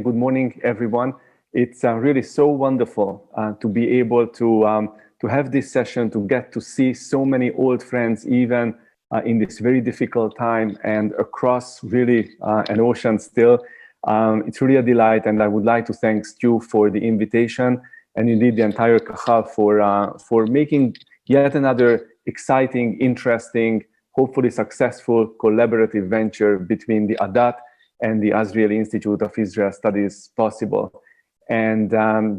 good morning, everyone. It's really so wonderful to be able to have this session, to get to see so many old friends, even in this very difficult time and across really an ocean still. It's really a delight, and I would like to thank Stu for the invitation, and indeed the entire Kahal for making yet another exciting, interesting, hopefully successful collaborative venture between the Adath and the Azrieli Institute of Israel Studies possible. And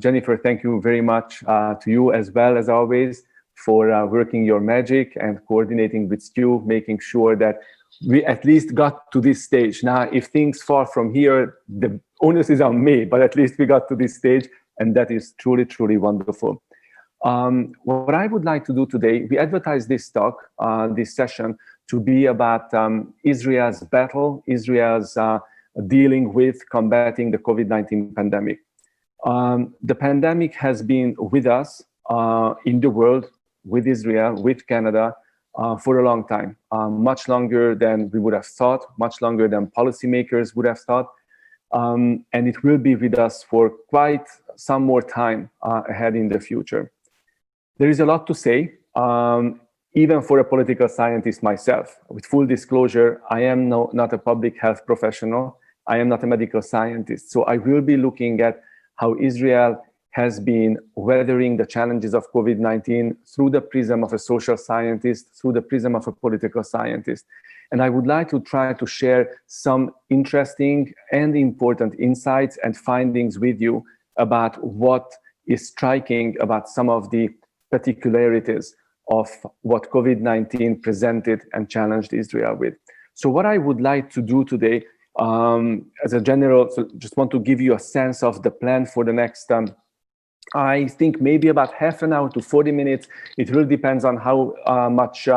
Jennifer, thank you very much to you as well as always for working your magic and coordinating with Stu, making sure that we at least got to this stage. Now, if things fall from here, the onus is on me, but at least we got to this stage, and that is truly, truly wonderful. What I would like to do today, we advertised this talk, this session, to be about Israel's battle, Israel's dealing with combating the COVID-19 pandemic. The pandemic has been with us in the world, with Israel, with Canada, for a long time, much longer than we would have thought, much longer than policymakers would have thought. And it will be with us for quite some more time ahead in the future. There is a lot to say, even for a political scientist myself. With full disclosure, I am not a public health professional. I am not a medical scientist. So I will be looking at how Israel has been weathering the challenges of COVID-19 through the prism of a social scientist, through the prism of a political scientist. And I would like to try to share some interesting and important insights and findings with you about what is striking about some of the particularities of what COVID-19 presented and challenged Israel with. So what I would like to do today, as a general, so just want to give you a sense of the plan for the next, I think maybe about half an hour to 40 minutes. It really depends on how much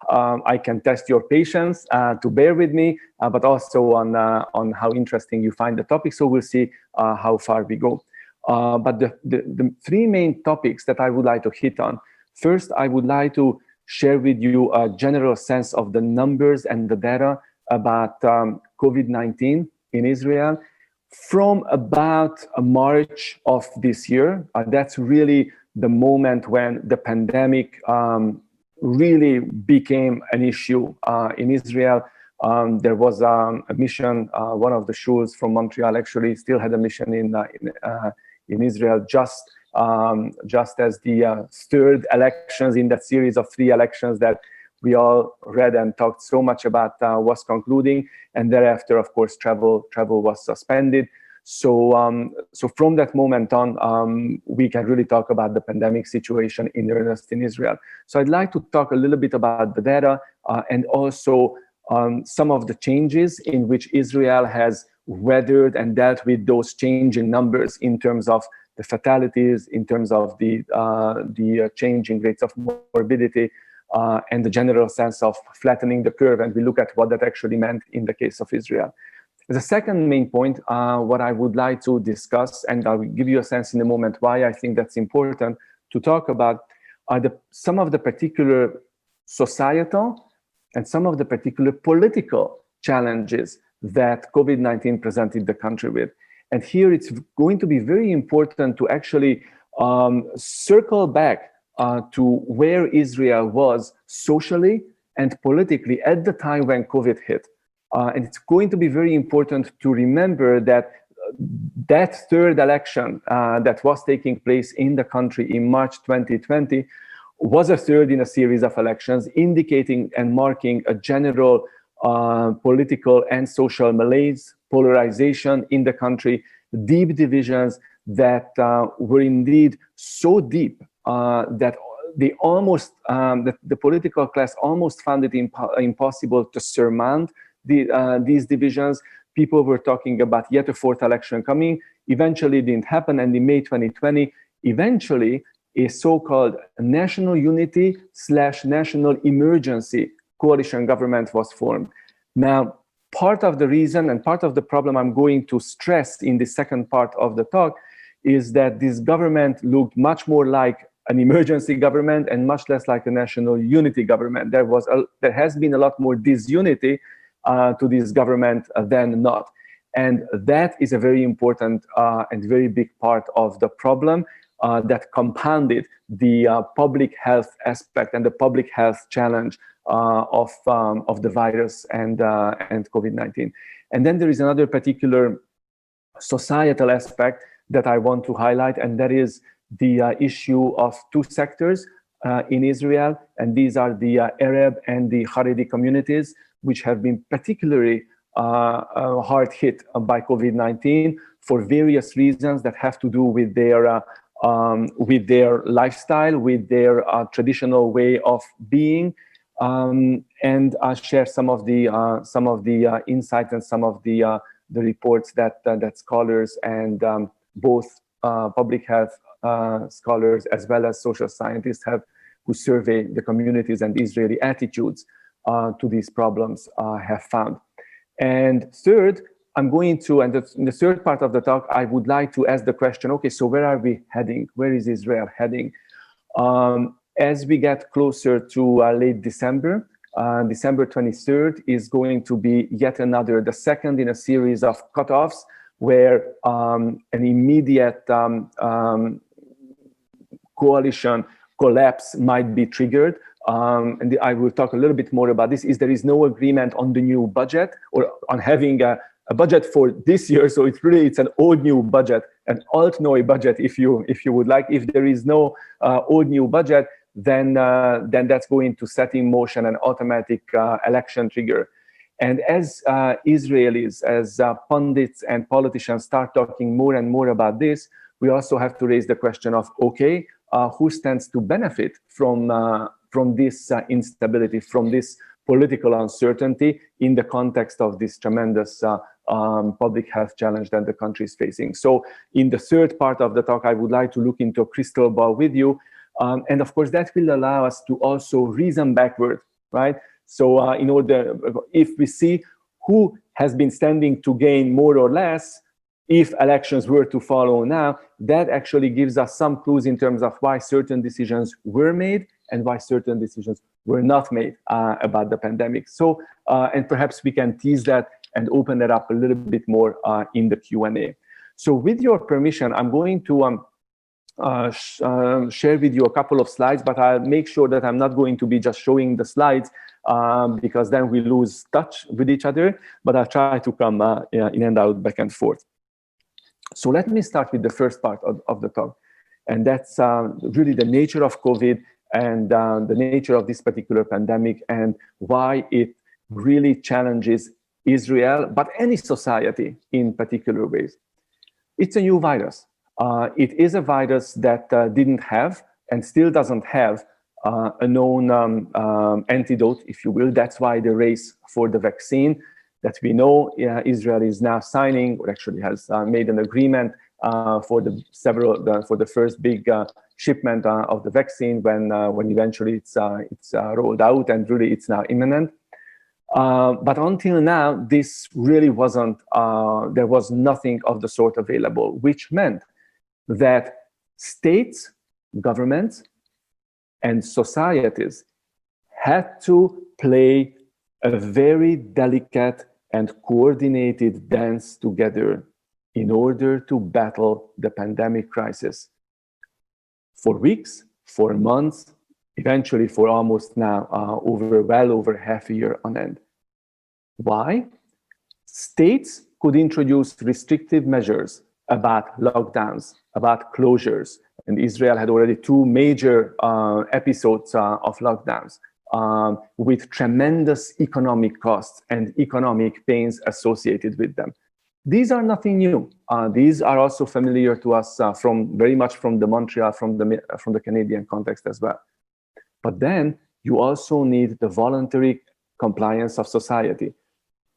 I can test your patience to bear with me, but also on how interesting you find the topic. So we'll see how far we go. But the three main topics that I would like to hit on. First, I would like to share with you a general sense of the numbers and the data about COVID-19 in Israel from about March of this year. That's really the moment when the pandemic really became an issue in Israel. There was a mission, one of the shuls from Montreal actually still had a mission in Israel just as the third elections in that series of three elections that we all read and talked so much about was concluding, and thereafter, of course, travel was suspended. So from that moment on, we can really talk about the pandemic situation in earnest in Israel. So I'd like to talk a little bit about the data and also some of the changes in which Israel has weathered and dealt with those changing numbers in terms of the fatalities, in terms of the changing rates of morbidity, and the general sense of flattening the curve. And we look at what that actually meant in the case of Israel. As a second main point, what I would like to discuss, and I'll give you a sense in a moment why I think that's important to talk about, are some of the particular societal and some of the particular political challenges that COVID-19 presented the country with. And here it's going to be very important to actually circle back to where Israel was socially and politically at the time when COVID hit. And it's going to be very important to remember that that third election that was taking place in the country in March 2020 was a third in a series of elections, indicating and marking a general political and social malaise, polarization in the country, deep divisions that were indeed so deep that they almost, the political class almost found it impossible to surmount these divisions. People were talking about yet a fourth election coming. Eventually it didn't happen, and in May 2020, eventually a so-called national unity / national emergency coalition government was formed. Now, part of the reason and part of the problem I'm going to stress in the second part of the talk is that this government looked much more like an emergency government and much less like a national unity government. There has been a lot more disunity to this government than not. And that is a very important and very big part of the problem that compounded the public health aspect and the public health challenge of the virus and COVID-19. And then there is another particular societal aspect that I want to highlight, and that is the issue of two sectors in Israel, and these are the Arab and the Haredi communities, which have been particularly hard hit by COVID-19 for various reasons that have to do with their lifestyle, with their traditional way of being, and share some of the insights and some of the reports that scholars and both public health scholars as well as social scientists who survey the communities and Israeli attitudes to these problems have found. And third, I'm going to, and in the third part of the talk, I would like to ask the question, okay, so where are we heading? Where is Israel heading? As we get closer to late December, December 23rd is going to be yet another, the second in a series of cutoffs where an immediate coalition collapse might be triggered. And I will talk a little bit more about this. There is no agreement on the new budget or on having a budget for this year. So it's an old new budget, an alt-neu budget, if you would like. If there is no old new budget, then that's going to set in motion an automatic election trigger. And as Israelis, as pundits and politicians start talking more and more about this, we also have to raise the question of, okay, who stands to benefit from this instability, from this political uncertainty in the context of this tremendous public health challenge that the country is facing. So in the third part of the talk, I would like to look into a crystal ball with you. And of course, that will allow us to also reason backward, right? So if we see who has been standing to gain more or less, if elections were to follow now, that actually gives us some clues in terms of why certain decisions were made and why certain decisions were not made about the pandemic. So, and perhaps we can tease that and open that up a little bit more in the Q&A. So with your permission, I'm going to share with you a couple of slides, but I'll make sure that I'm not going to be just showing the slides because then we lose touch with each other, but I'll try to come in and out, back and forth. So let me start with the first part of the talk, and that's really the nature of COVID and the nature of this particular pandemic and why it really challenges Israel, but any society in particular ways. It's a new virus. It is a virus that didn't have and still doesn't have a known antidote, if you will. That's why the race for the vaccine that we know Israel is now signing, or actually has made an agreement for the first big shipment of the vaccine when eventually it's rolled out, and really it's now imminent. But until now, this really wasn't. There was nothing of the sort available, which meant that states, governments, and societies had to play a very delicate and coordinated dance together in order to battle the pandemic crisis for weeks, for months, eventually for almost now well over half a year on end. Why? States could introduce restrictive measures about lockdowns, about closures, and Israel had already two major episodes of lockdowns with tremendous economic costs and economic pains associated with them. These are nothing new. These are also familiar to us very much from the Montreal, from the Canadian context as well. But then you also need the voluntary compliance of society.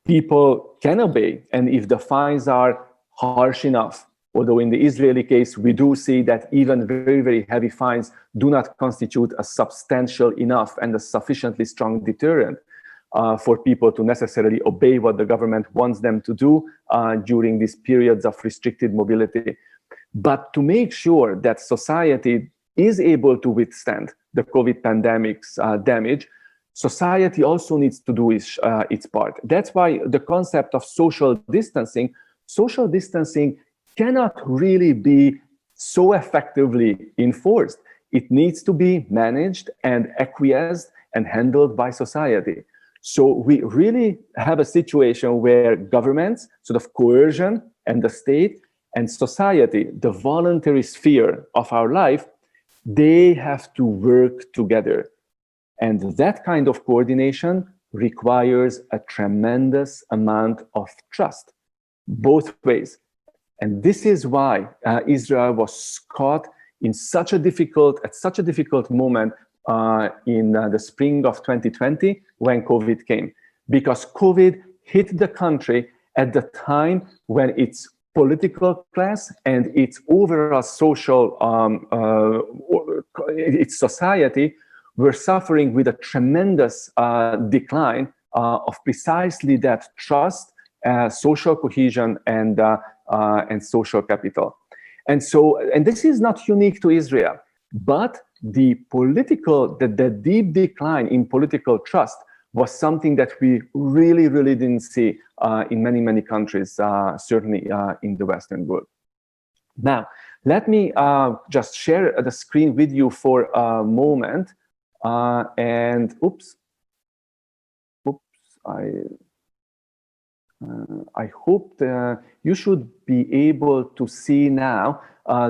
People can obey, and if the fines are harsh enough, although in the Israeli case, we do see that even very, very heavy fines do not constitute a substantial enough and a sufficiently strong deterrent for people to necessarily obey what the government wants them to do during these periods of restricted mobility. But to make sure that society is able to withstand the COVID pandemic's damage, society also needs to do its part. That's why the concept of social distancing social distancing cannot really be so effectively enforced. It needs to be managed and acquiesced and handled by society. So we really have a situation where governments, sort of coercion, and the state and society, the voluntary sphere of our life, they have to work together. And that kind of coordination requires a tremendous amount of trust, both ways. And this is why Israel was caught at such a difficult moment in the spring of 2020 when COVID came. Because COVID hit the country at the time when its political class and its overall social, its society were suffering with a tremendous decline of precisely that trust, social cohesion, and social capital. And this is not unique to Israel, but the deep decline in political trust was something that we really didn't see in many countries, certainly in the Western world. Now, let me just share the screen with you for a moment. And oops, I hope you should be able to see now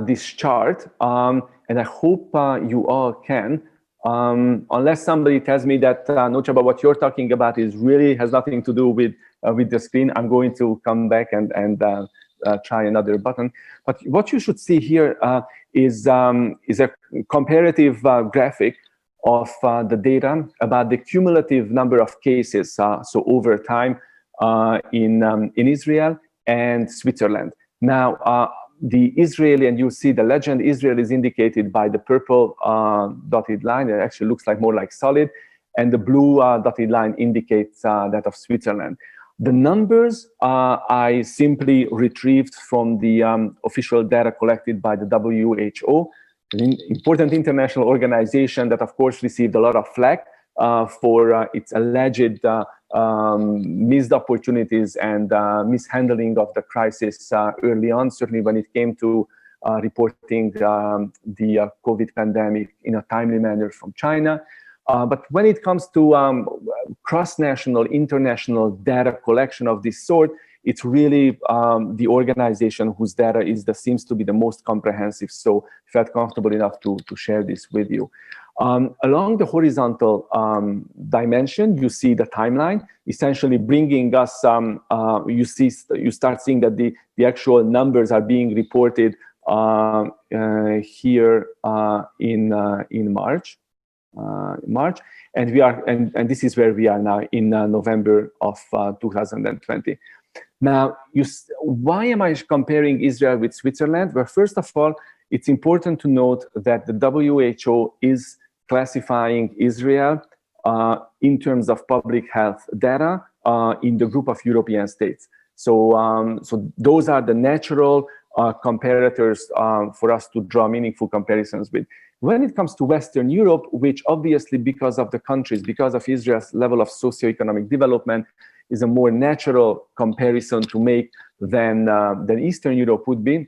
this chart, and I hope you all can. Unless somebody tells me that no, Csaba, what you're talking about really has nothing to do with the screen, I'm going to come back and try another button. But what you should see here is a comparative graphic of the data about the cumulative number of cases, so over time, in Israel and Switzerland. Now, the Israeli, and you see the legend, Israel is indicated by the purple dotted line. It actually looks like more like solid. And the blue dotted line indicates that of Switzerland. The numbers I simply retrieved from the official data collected by the WHO, an important international organization that, of course, received a lot of flack for its alleged missed opportunities and mishandling of the crisis early on, certainly when it came to reporting the COVID pandemic in a timely manner from China. But when it comes to cross-national, international data collection of this sort, it's really the organization whose data seems to be the most comprehensive. So I felt comfortable enough to share this with you. Along the horizontal dimension, you see the timeline, essentially bringing us, you start seeing that the actual numbers are being reported here in March. And this is where we are now in November of 2020. Now, why am I comparing Israel with Switzerland? Well, first of all, it's important to note that the WHO is classifying Israel in terms of public health data in the group of European states. So those are the natural comparators for us to draw meaningful comparisons with. When it comes to Western Europe, which obviously because of the countries, because of Israel's level of socioeconomic development, is a more natural comparison to make than Eastern Europe would be.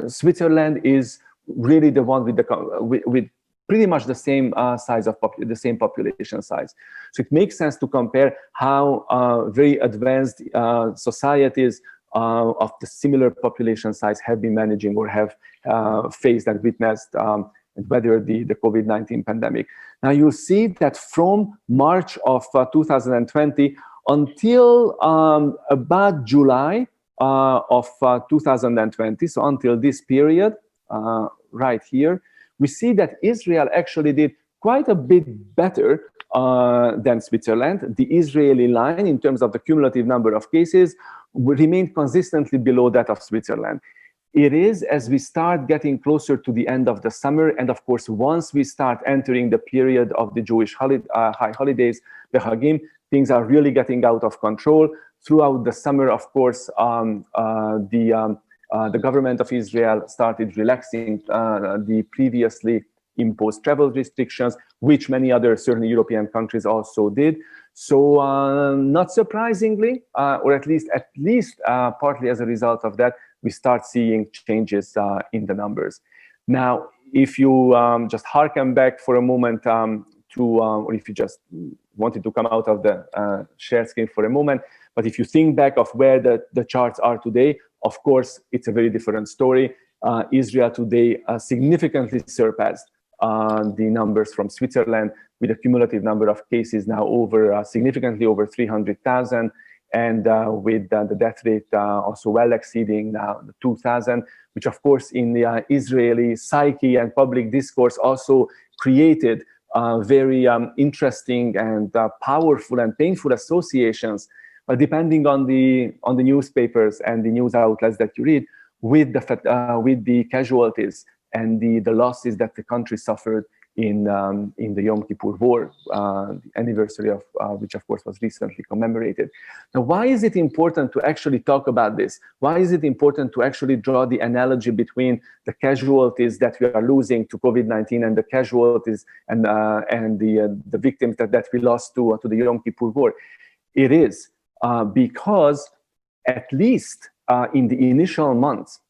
Switzerland is really the one with pretty much the same size of the same population size. So it makes sense to compare how very advanced societies of the similar population size have been managing or have faced and witnessed and weathered the COVID-19 pandemic. Now you'll see that from March of 2020 until about July of 2020, so until this period right here, we see that Israel actually did quite a bit better than Switzerland. The Israeli line, in terms of the cumulative number of cases, remained consistently below that of Switzerland. It is as we start getting closer to the end of the summer, and of course, once we start entering the period of the Jewish high holidays, the Hagim, things are really getting out of control. Throughout the summer, of course, the government of Israel started relaxing the previously imposed travel restrictions, which many other, certainly European countries also did. So not surprisingly, or at least partly as a result of that, we start seeing changes in the numbers. Now, if you just harken back for a moment or if you just wanted to come out of the share screen for a moment, but if you think back of where the charts are today, of course, it's a very different story. Israel today significantly surpassed the numbers from Switzerland, with a cumulative number of cases now significantly over 300,000, and with the death rate also well exceeding the 2,000, which of course in the Israeli psyche and public discourse also created very interesting and powerful and painful associations, depending on the newspapers and the news outlets that you read, with the casualties and the losses that the country suffered in the Yom Kippur War, the anniversary of which, of course, was recently commemorated. Now, why is it important to actually talk about this? Why is it important to actually draw the analogy between the casualties that we are losing to COVID-19 and the casualties and the victims that we lost to the Yom Kippur War? It is because at least in the initial months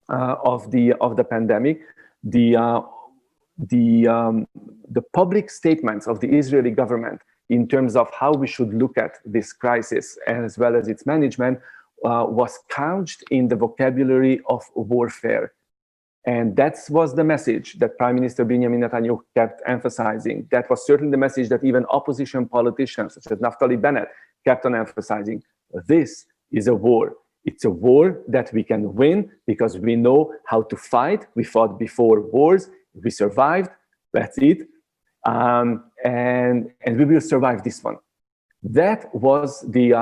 of the pandemic, the public statements of the Israeli government in terms of how we should look at this crisis as well as its management was couched in the vocabulary of warfare. And that was the message that Prime Minister Benjamin Netanyahu kept emphasizing. That was certainly the message that even opposition politicians such as Naftali Bennett kept on emphasizing. This is a war. It's a war that we can win because we know how to fight. We fought before wars. We survived. That's it. And we will survive this one. That was the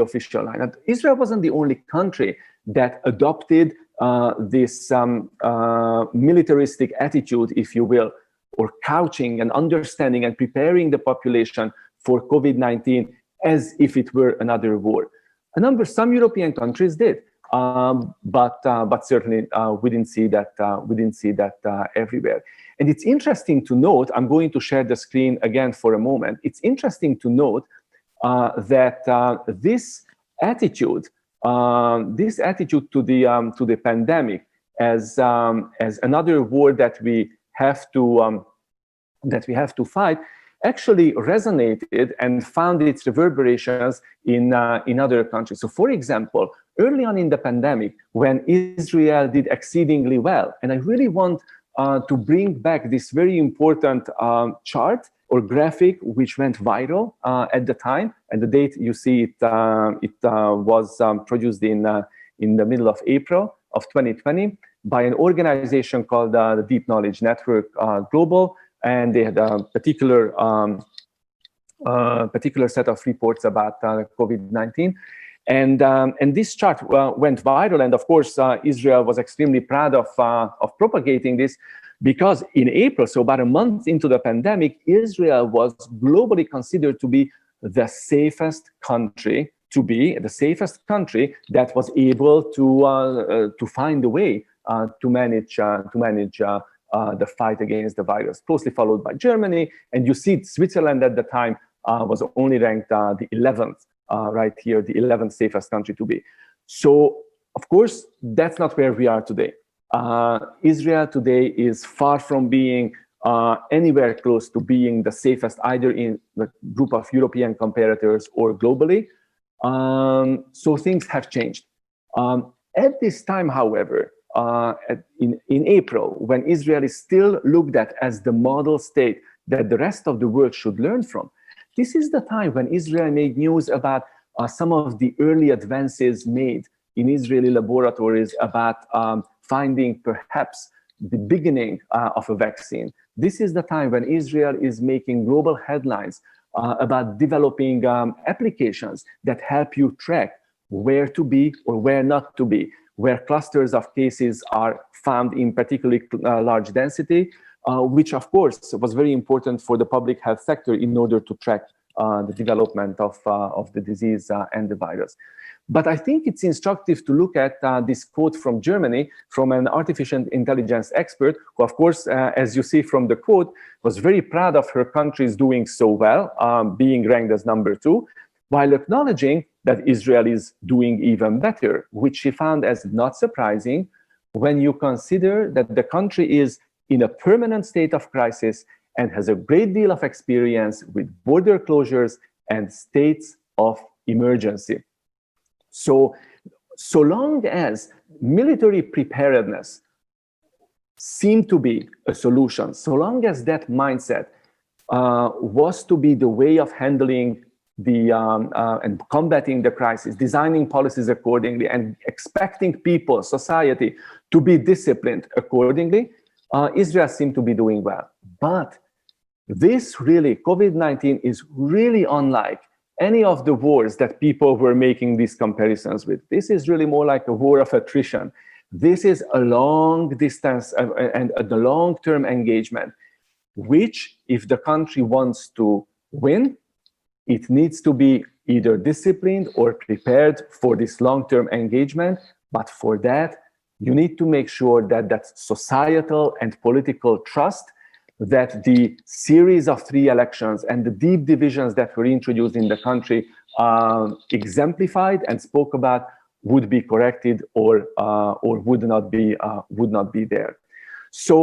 official line. And Israel wasn't the only country that adopted this militaristic attitude, if you will, or couching and understanding and preparing the population for COVID-19 as if it were another war. Some European countries did, but certainly we didn't see that everywhere. And it's interesting to note. I'm going to share the screen again for a moment. It's interesting to note that this attitude to the pandemic as another war that we have to fight actually resonated and found its reverberations in other countries. So, for example, early on in the pandemic, when Israel did exceedingly well, and I really want to bring back this very important chart or graphic which went viral at the time, and the date you see it was produced in the middle of April of 2020 by an organization called the Deep Knowledge Network Global, and they had a particular set of reports about COVID-19. And this chart went viral, and of course Israel was extremely proud of propagating this, because in April, so about a month into the pandemic, Israel was globally considered to be the safest country that was able to find a way to manage the fight against the virus, closely followed by Germany. And you see Switzerland at the time was only ranked the 11th, right here, the 11th safest country to be. So, of course, that's not where we are today. Israel today is far from being anywhere close to being the safest, either in the group of European comparators or globally. So things have changed. At this time, however, in April, when Israel is still looked at as the model state that the rest of the world should learn from, this is the time when Israel made news about some of the early advances made in Israeli laboratories about finding perhaps the beginning of a vaccine. This is the time when Israel is making global headlines about developing applications that help you track where to be or where not to be, where clusters of cases are found in particularly large density, which of course was very important for the public health sector in order to track the development of the disease and the virus. But I think it's instructive to look at this quote from Germany, from an artificial intelligence expert, who, of course, as you see from the quote, was very proud of her country's doing so well, being ranked as #2, while acknowledging that Israel is doing even better, which she found as not surprising when you consider that the country is in a permanent state of crisis and has a great deal of experience with border closures and states of emergency. So long as military preparedness seemed to be a solution, so long as that mindset was to be the way of handling and combating the crisis, designing policies accordingly, and expecting people, society, to be disciplined accordingly, Israel seemed to be doing well. But this really, COVID-19 is really unlike any of the wars that people were making these comparisons with. This is really more like a war of attrition. This is a long distance and the long-term engagement, which, if the country wants to win, it needs to be either disciplined or prepared for this long-term engagement. But for that, you need to make sure that that societal and political trust, that the series of 3 elections and the deep divisions that were introduced in the country exemplified and spoke about, would be corrected or would not be there. So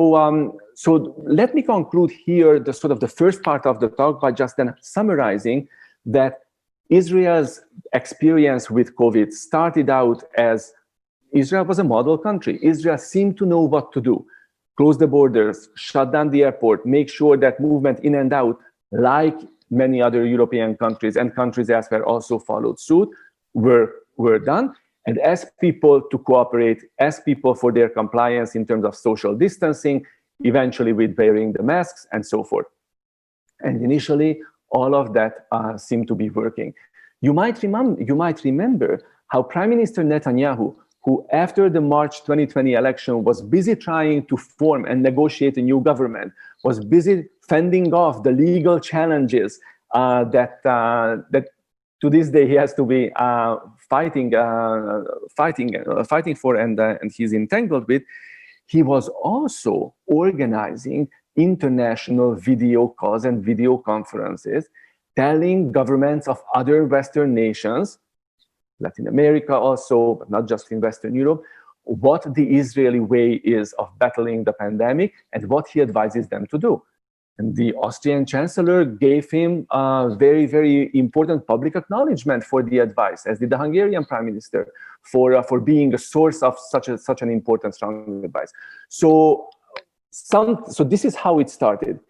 let me conclude here the sort of the first part of the talk by just then summarizing that Israel's experience with COVID started out as Israel was a model country. Israel seemed to know what to do. Close the borders, shut down the airport, make sure that movement in and out, like many other European countries and countries elsewhere also followed suit, were done. And ask people to cooperate, ask people for their compliance in terms of social distancing, eventually with wearing the masks and so forth. And initially, all of that seemed to be working. You might remember how Prime Minister Netanyahu, who after the March 2020 election was busy trying to form and negotiate a new government, was busy fending off the legal challenges that to this day he has to be fighting for, and he's entangled with. He was also organizing international video calls and video conferences, telling governments of other Western nations, Latin America also, but not just in Western Europe, what the Israeli way is of battling the pandemic and what he advises them to do. And the Austrian Chancellor gave him a very, very important public acknowledgement for the advice, as did the Hungarian Prime Minister, for being a source of such an important, strong advice. So this is how it started.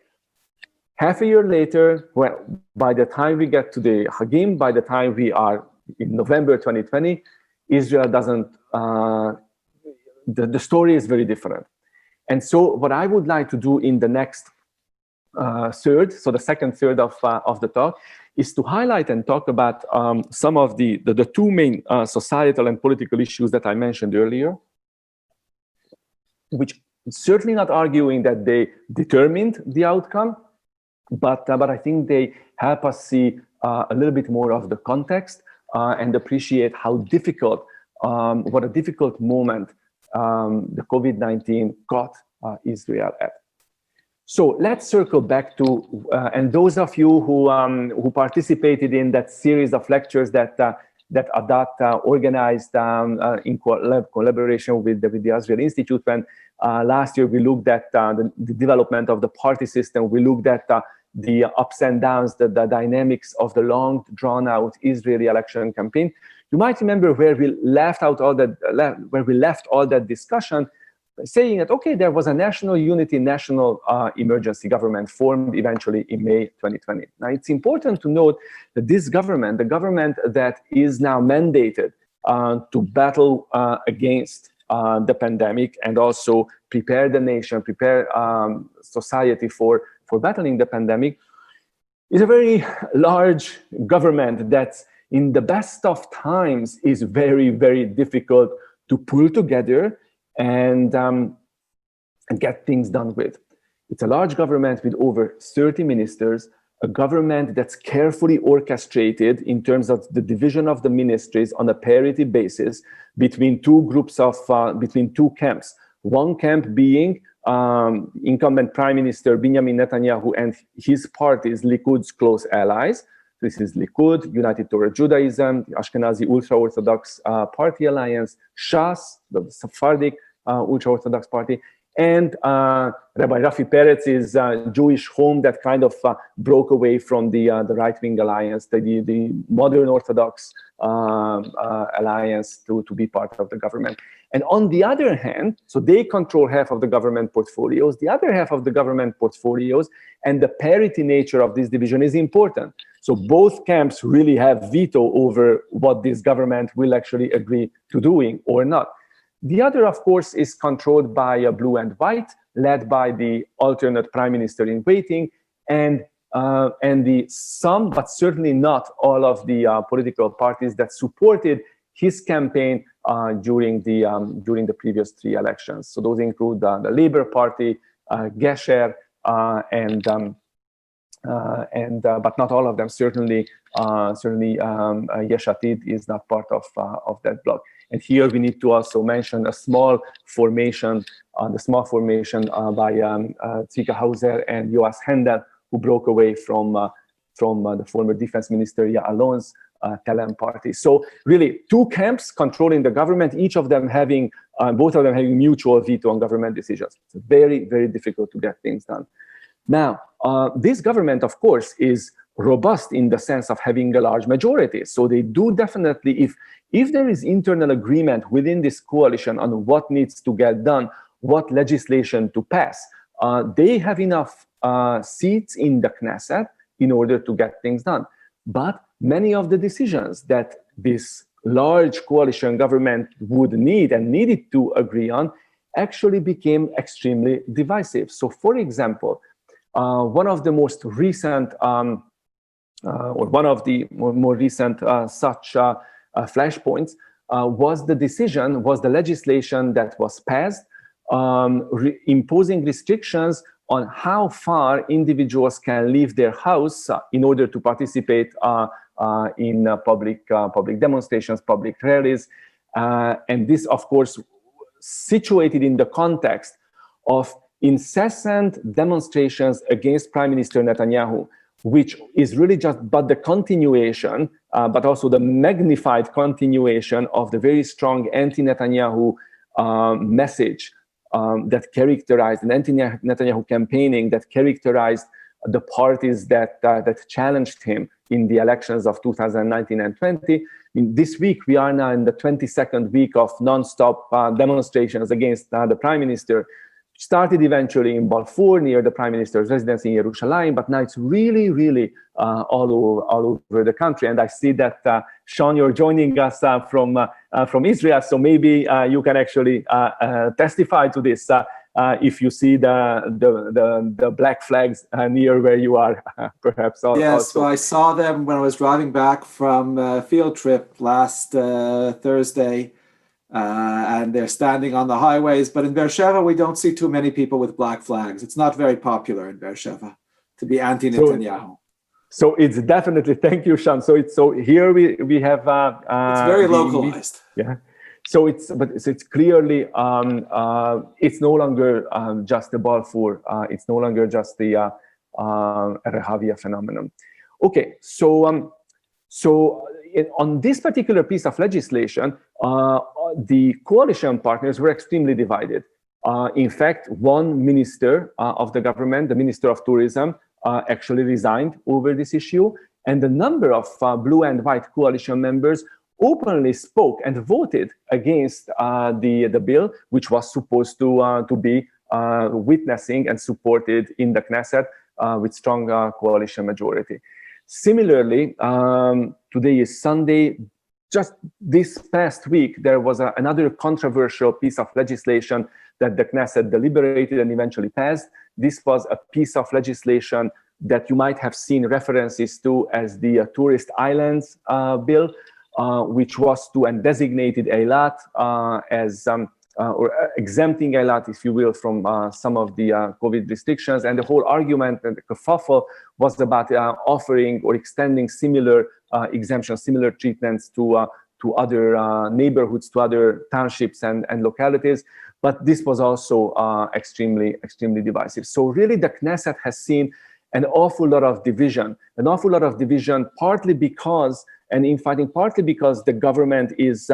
Half a year later, well, by the time we get to the Hagim, by the time we are in November 2020, Israel doesn't, the story is very different. And so what I would like to do in the next third, so the second third of the talk, is to highlight and talk about some of the 2 main societal and political issues that I mentioned earlier, which certainly not arguing that they determined the outcome, but I think they help us see a little bit more of the context and appreciate how difficult, what a difficult moment the COVID-19 got Israel at. So let's circle back to, and those of you who participated in that series of lectures that Adath organized in collaboration with the Azrieli Institute, when last year we looked at the development of the party system, we looked at the ups and downs, the dynamics of the long drawn-out Israeli election campaign. You might remember where we left all that discussion, saying that, okay, there was a national unity, national emergency government formed eventually in May 2020. Now, it's important to note that this government, the government that is now mandated to battle against the pandemic and also prepare the nation, prepare society for battling the pandemic, is a very large government that in the best of times is very, very difficult to pull together and get things done with. It's a large government with over 30 ministers, a government that's carefully orchestrated in terms of the division of the ministries on a parity basis between between two camps. One camp being incumbent Prime Minister Benjamin Netanyahu and his party's Likud's close allies. This is Likud, United Torah Judaism, the Ashkenazi Ultra-Orthodox Party Alliance, Shas, the Sephardic Ultra-Orthodox Party, and Rabbi Rafi Peretz's Jewish Home that kind of broke away from the right-wing alliance, the modern Orthodox alliance to be part of the government. And on the other hand, so they control half of the government portfolios, the other half of the government portfolios, and the parity nature of this division is important. So both camps really have veto over what this government will actually agree to doing or not. The other, of course, is controlled by blue and white, led by the alternate prime minister in waiting, and some, but certainly not all of the political parties that supported his campaign during the previous three elections. So those include the Labour Party, Gesher, but not all of them. Certainly, Yesh Atid is not part of that bloc. And here we need to also mention a small formation, by Tzvika Hauser and Joas Hendel, who broke away from the former defense minister Ya'alon's Telem party. So really, two camps controlling the government, both of them having mutual veto on government decisions. It's very, very difficult to get things done. Now, this government, of course, is robust in the sense of having a large majority. So they do definitely, if there is internal agreement within this coalition on what needs to get done, what legislation to pass, they have enough seats in the Knesset in order to get things done. But many of the decisions that this large coalition government would need and needed to agree on actually became extremely divisive. So, for example, one of the most recent, or one of the more recent such flashpoints was the legislation that was passed imposing restrictions on how far individuals can leave their house in order to participate in public demonstrations, public rallies. And this, of course, situated in the context of incessant demonstrations against Prime Minister Netanyahu, which is really just but the continuation, but also the magnified continuation of the very strong anti-Netanyahu message that characterized, an anti-Netanyahu campaigning that characterized the parties that challenged him in the elections of 2019 and 20. This week, we are now in the 22nd week of non-stop demonstrations against the Prime Minister. Started eventually in Balfour, near the Prime Minister's residence in Yerushalayim, but now it's really, really all over the country. And I see that, Sean, you're joining us from Israel, so maybe you can actually testify to this if you see the black flags near where you are, perhaps. Yes, also. Well, I saw them when I was driving back from a field trip last Thursday. And they're standing on the highways. But in Beersheba, we don't see too many people with black flags. It's not very popular in Beersheba to be anti-Netanyahu. So it's definitely, thank you, Sean. So here we have it's very localized. Yeah. So it's clearly it's no longer just the Balfour. It's no longer just the Rehavia phenomenon. Okay. So on this particular piece of legislation, the coalition partners were extremely divided. In fact, one minister of the government, the Minister of Tourism, actually resigned over this issue, and a number of blue and white coalition members openly spoke and voted against the bill, which was supposed to be witnessing and supported in the Knesset with strong coalition majority. Similarly, today is Sunday. Just this past week, there was another controversial piece of legislation that the Knesset deliberated and eventually passed. This was a piece of legislation that you might have seen references to as the Tourist Islands Bill, which was to and designated Eilat as exempting Eilat, if you will, from some of the COVID restrictions. And the whole argument and the kerfuffle was about offering or extending similar exemptions, similar treatments to other neighborhoods, to other townships and localities. But this was also extremely divisive. So really the Knesset has seen an awful lot of division, partly because, and infighting, partly because the government is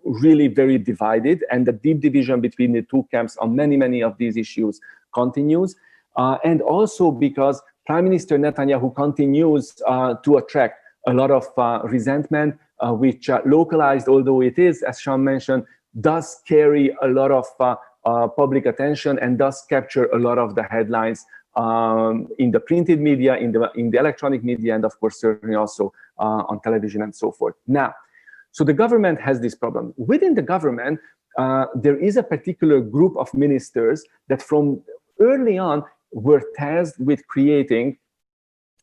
really very divided, and the deep division between the two camps on many of these issues continues, and also because Prime Minister Netanyahu continues to attract a lot of resentment, which localized, although it is, as Sean mentioned, does carry a lot of public attention and does capture a lot of the headlines in the printed media, in the electronic media, and of course certainly also on television and so forth. Now, so the government has this problem. Within the government, there is a particular group of ministers that from early on were tasked with creating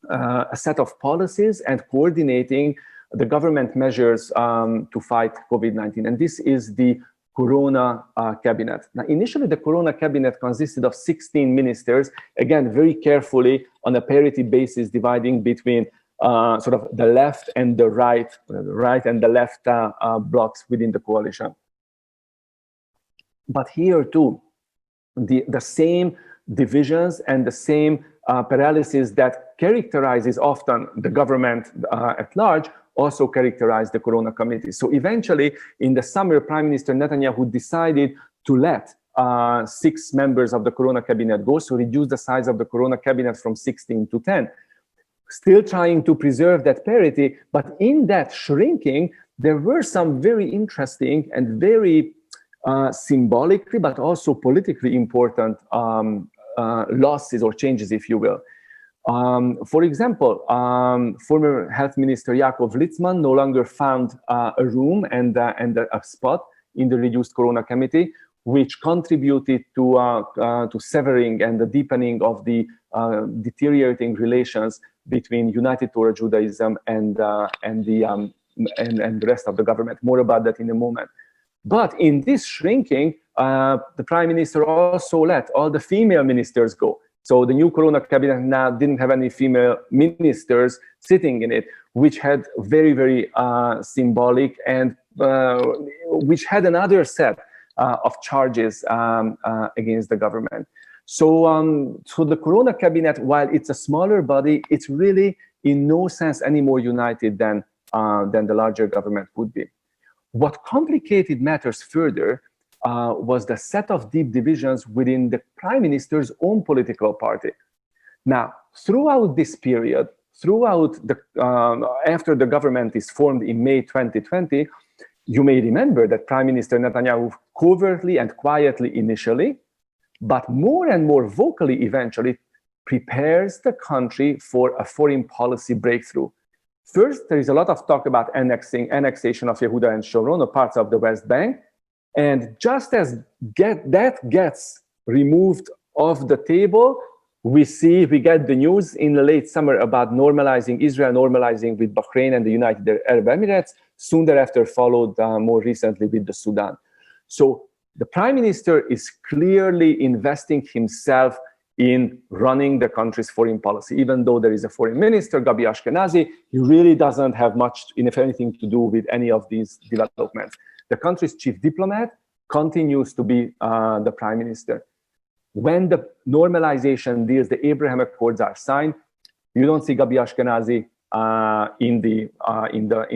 a set of policies and coordinating the government measures to fight COVID-19. And this is the Corona cabinet. Now, initially, the Corona cabinet consisted of 16 ministers, again, very carefully on a parity basis, dividing between sort of the left and the right and the left blocks within the coalition. But here too, the same divisions and the same paralysis that characterizes often the government at large also characterized the Corona committee. So eventually, in the summer, Prime Minister Netanyahu decided to let 6 members of the Corona cabinet go, so reduce the size of the Corona cabinet from 16 to 10. Still trying to preserve that parity, but in that shrinking, there were some very interesting and very symbolically, but also politically important losses or changes, if you will. For example, former Health Minister Yaakov Litzman no longer found a room and a spot in the reduced Corona committee, which contributed to severing and the deepening of the deteriorating relations between United Torah Judaism and the rest of the government. More about that in a moment. But in this shrinking, the Prime Minister also let all the female ministers go. So the new Corona cabinet now didn't have any female ministers sitting in it, which had very symbolic and which had another set of charges against the government. So, so the Corona cabinet, while it's a smaller body, it's really in no sense any more united than the larger government would be. What complicated matters further was the set of deep divisions within the Prime Minister's own political party. Now, throughout this period, after the government is formed in May 2020, you may remember that Prime Minister Netanyahu covertly and quietly initially, but more and more vocally eventually, prepares the country for a foreign policy breakthrough. First, there is a lot of talk about annexation of Yehuda and Shomron, or parts of the West Bank. And just as that gets removed off the table, we get the news in the late summer about normalizing Israel, normalizing with Bahrain and the United Arab Emirates, soon thereafter followed more recently with the Sudan. So the Prime Minister is clearly investing himself in running the country's foreign policy. Even though there is a foreign minister, Gabi Ashkenazi, he really doesn't have much, if anything, to do with any of these developments. The country's chief diplomat continues to be the Prime Minister. When the normalization deals, the Abraham Accords are signed, you don't see Gabi Ashkenazi in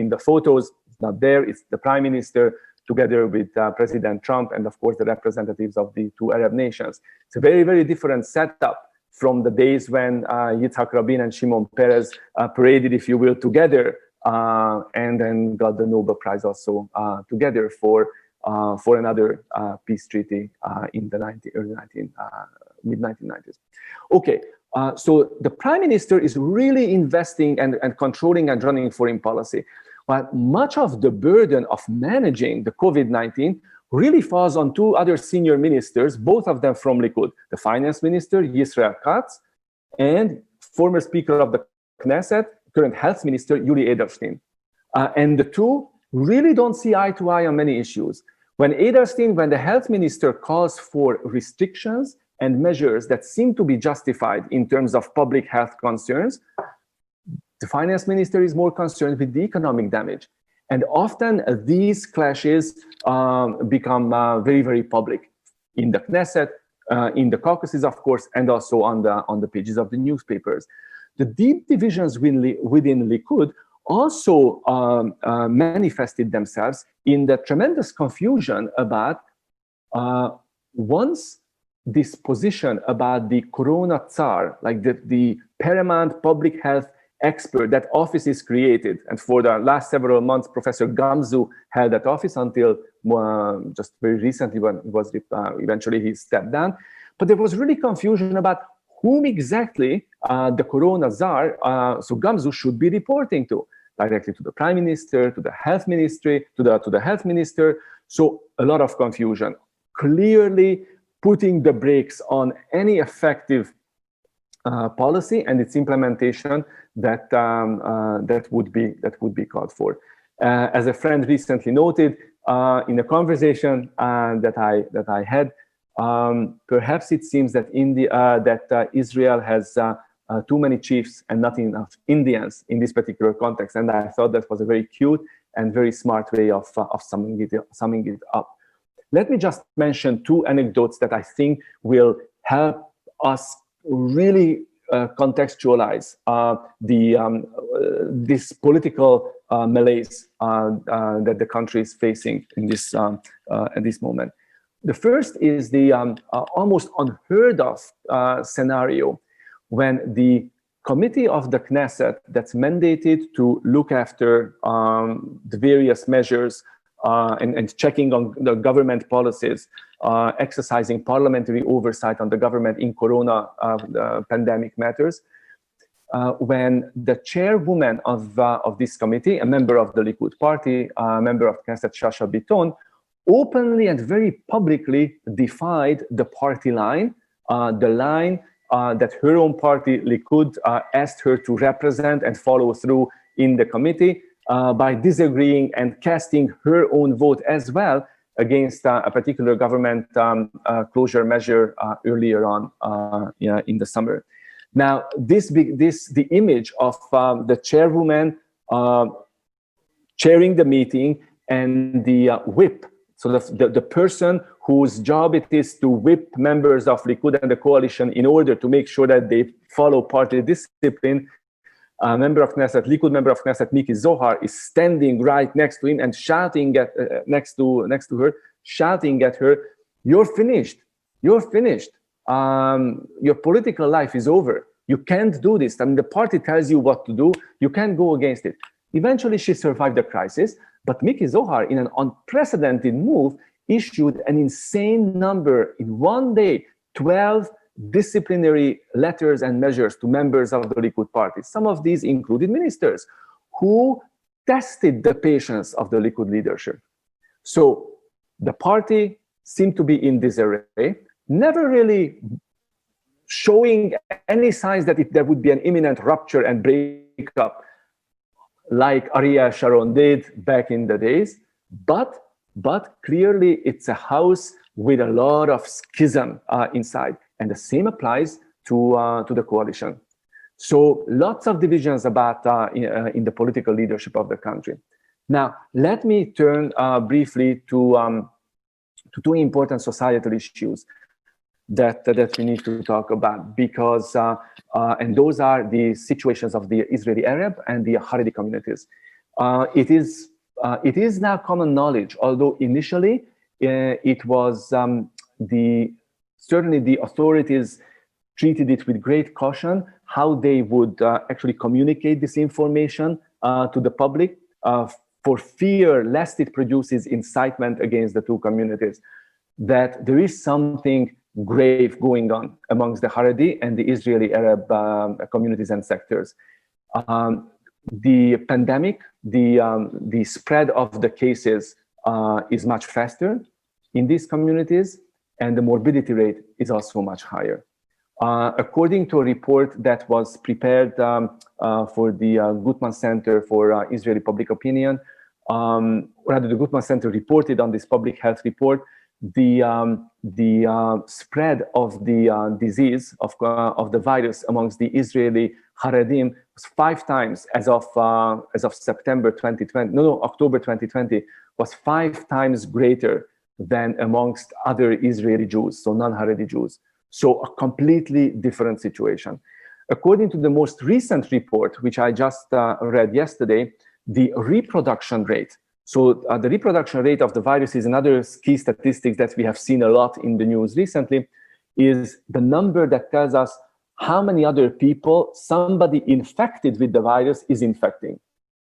the photos. It's not there. It's the Prime Minister together with President Trump and, of course, the representatives of the 2 Arab nations. It's a very different setup from the days when Yitzhak Rabin and Shimon Peres paraded, if you will, together, and then got the Nobel Prize also together for another peace treaty in the mid-1990s. Okay, so the Prime Minister is really investing and controlling and running foreign policy. But much of the burden of managing the COVID-19 really falls on 2 other senior ministers, both of them from Likud, the finance minister, Yisrael Katz, and former speaker of the Knesset, current health minister, Yuli Edelstein. And the 2 really don't see eye to eye on many issues. When the health minister calls for restrictions and measures that seem to be justified in terms of public health concerns, the finance minister is more concerned with the economic damage. And often these clashes become very, very public in the Knesset, in the caucuses, of course, and also on the pages of the newspapers. The deep divisions within Likud also manifested themselves in the tremendous confusion about once this position about the Corona Tsar, like the paramount public health expert, that office is created. And for the last several months, Professor Gamzu held that office until just very recently when it was eventually he stepped down. But there was really confusion about whom exactly the Corona Tsar, so Gamzu, should be reporting to, directly to the Prime Minister, to the Health Ministry, to the Health Minister. So a lot of confusion, clearly putting the brakes on any effective policy and its implementation that would be called for. As a friend recently noted in a conversation that I had, perhaps it seems that Israel has too many chiefs and not enough Indians in this particular context, and I thought that was a very cute and very smart way of summing it up. Let me just mention two anecdotes that I think will help us really contextualize this political malaise that the country is facing in this at this moment. The first is the almost unheard of scenario when the committee of the Knesset that's mandated to look after the various measures and checking on the government policies, exercising parliamentary oversight on the government in Corona pandemic matters. When the chairwoman of this committee, a member of the Likud party, a member of Knesset Shasha Biton, openly and very publicly defied the party line, the line that her own party, Likud, asked her to represent and follow through in the committee, by disagreeing and casting her own vote as well against a particular government closure measure earlier on in the summer. Now, the image of the chairwoman chairing the meeting and the whip, so the person whose job it is to whip members of Likud and the coalition in order to make sure that they follow party discipline. Member of Knesset, Likud member of Knesset, Miki Zohar, is standing right next to him and shouting at next to her, shouting at her, "You're finished. You're finished. Your political life is over. You can't do this. I mean, the party tells you what to do. You can't go against it." Eventually, she survived the crisis, but Miki Zohar, in an unprecedented move, issued an insane number in one day, 12 disciplinary letters and measures to members of the Likud party. Some of these included ministers who tested the patience of the Likud leadership. So the party seemed to be in disarray, never really showing any signs that there would be an imminent rupture and breakup like Ariel Sharon did back in the days, but clearly it's a house with a lot of schism inside. And the same applies to the coalition. So lots of divisions about in the political leadership of the country. Now, let me turn briefly to two important societal issues that we need to talk about, because and those are the situations of the Israeli Arab and the Haredi communities. It is now common knowledge, although initially it was certainly the authorities treated it with great caution, how they would actually communicate this information to the public for fear lest it produces incitement against the two communities, that there is something grave going on amongst the Haredi and the Israeli Arab communities and sectors. The pandemic, the spread of the cases is much faster in these communities, and the morbidity rate is also much higher. According to a report that was prepared for the Gutman Center for Israeli Public Opinion, rather the Guttman Center reported on this public health report, the spread of the disease of the virus amongst the Israeli Haredim was 5 times as of September 2020. No, October 2020 was 5 times greater than amongst other Israeli Jews, so non-Haredi Jews. So a completely different situation. According to the most recent report, which I just read yesterday, the reproduction rate. So the reproduction rate of the virus is another key statistics that we have seen a lot in the news recently, is the number that tells us how many other people somebody infected with the virus is infecting.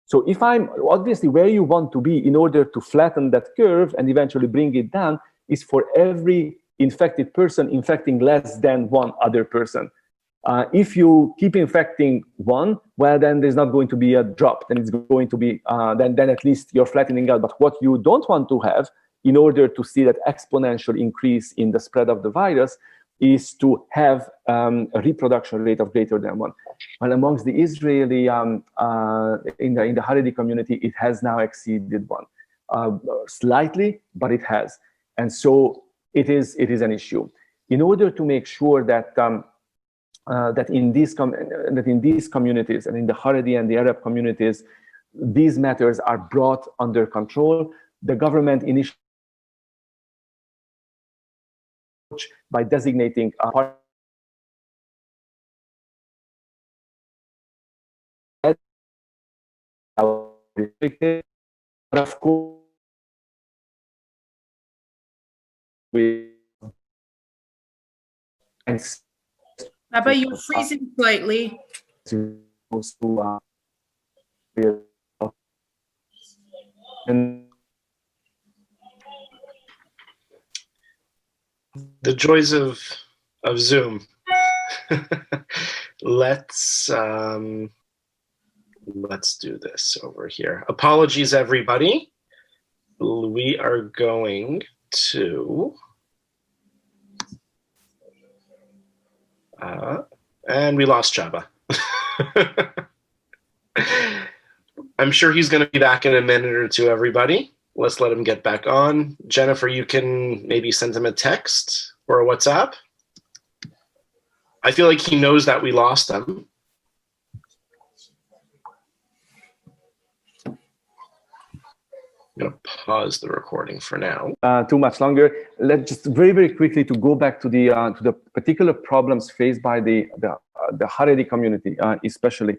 So if I'm obviously where you want to be in order to flatten that curve and eventually bring it down is for every infected person infecting less than one other person. If you keep infecting one, well, then there's not going to be a drop. Then it's going to be, then at least you're flattening out. But what you don't want to have in order to see that exponential increase in the spread of the virus is to have a reproduction rate of greater than 1. Well, amongst the Israeli, in the Haredi community, it has now exceeded 1. Slightly, but it has. And so it is an issue. In order to make sure that that in these communities and in the Haredi and the Arab communities, these matters are brought under control, the government initially by designating a part restricted, but of course Csaba, you're freezing slightly. The joys of Zoom. Let's do this over here. Apologies, everybody. We are going to and we lost Csaba. I'm sure he's going to be back in a minute or two, everybody. Let's let him get back on. Jennifer, you can maybe send him a text or a WhatsApp. I feel like he knows that we lost him. I'm going to pause the recording for now. Too much longer. Let's just very, very quickly to go back to the particular problems faced by the Haredi community, especially.